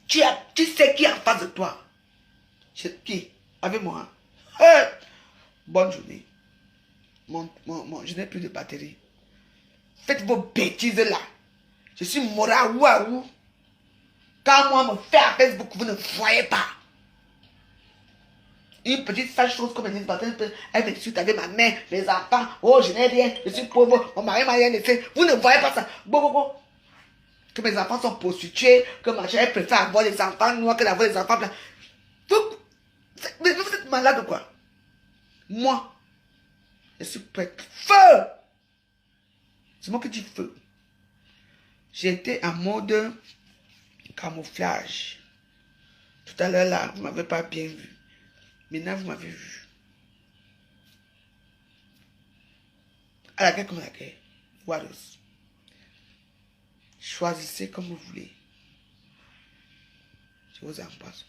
Tu sais qui est en face de toi. Qui? Avec moi. Bonne journée. Je n'ai plus de batterie. Faites vos bêtises là. Je suis mora ou. Quand moi me fais à Facebook, vous ne voyez pas. Une petite sale chose comme Elise Batin, elle m'insulte avec ma mère, mes enfants. Oh, je n'ai rien, je suis pauvre, mon mari m'a rien laissé. Vous ne voyez pas ça. Bon. Que mes enfants sont prostitués, que ma chère préfère avoir des enfants noirs que d'avoir des enfants blancs. Vous êtes malade ou quoi? Moi, je suis prête. Feu! C'est moi qui dis feu. J'étais en mode camouflage. Tout à l'heure là, vous ne m'avez pas bien vu. Maintenant, vous m'avez vu. À la guerre comme à la guerre. Warriors. Choisissez comme vous voulez. Je vous embrasse.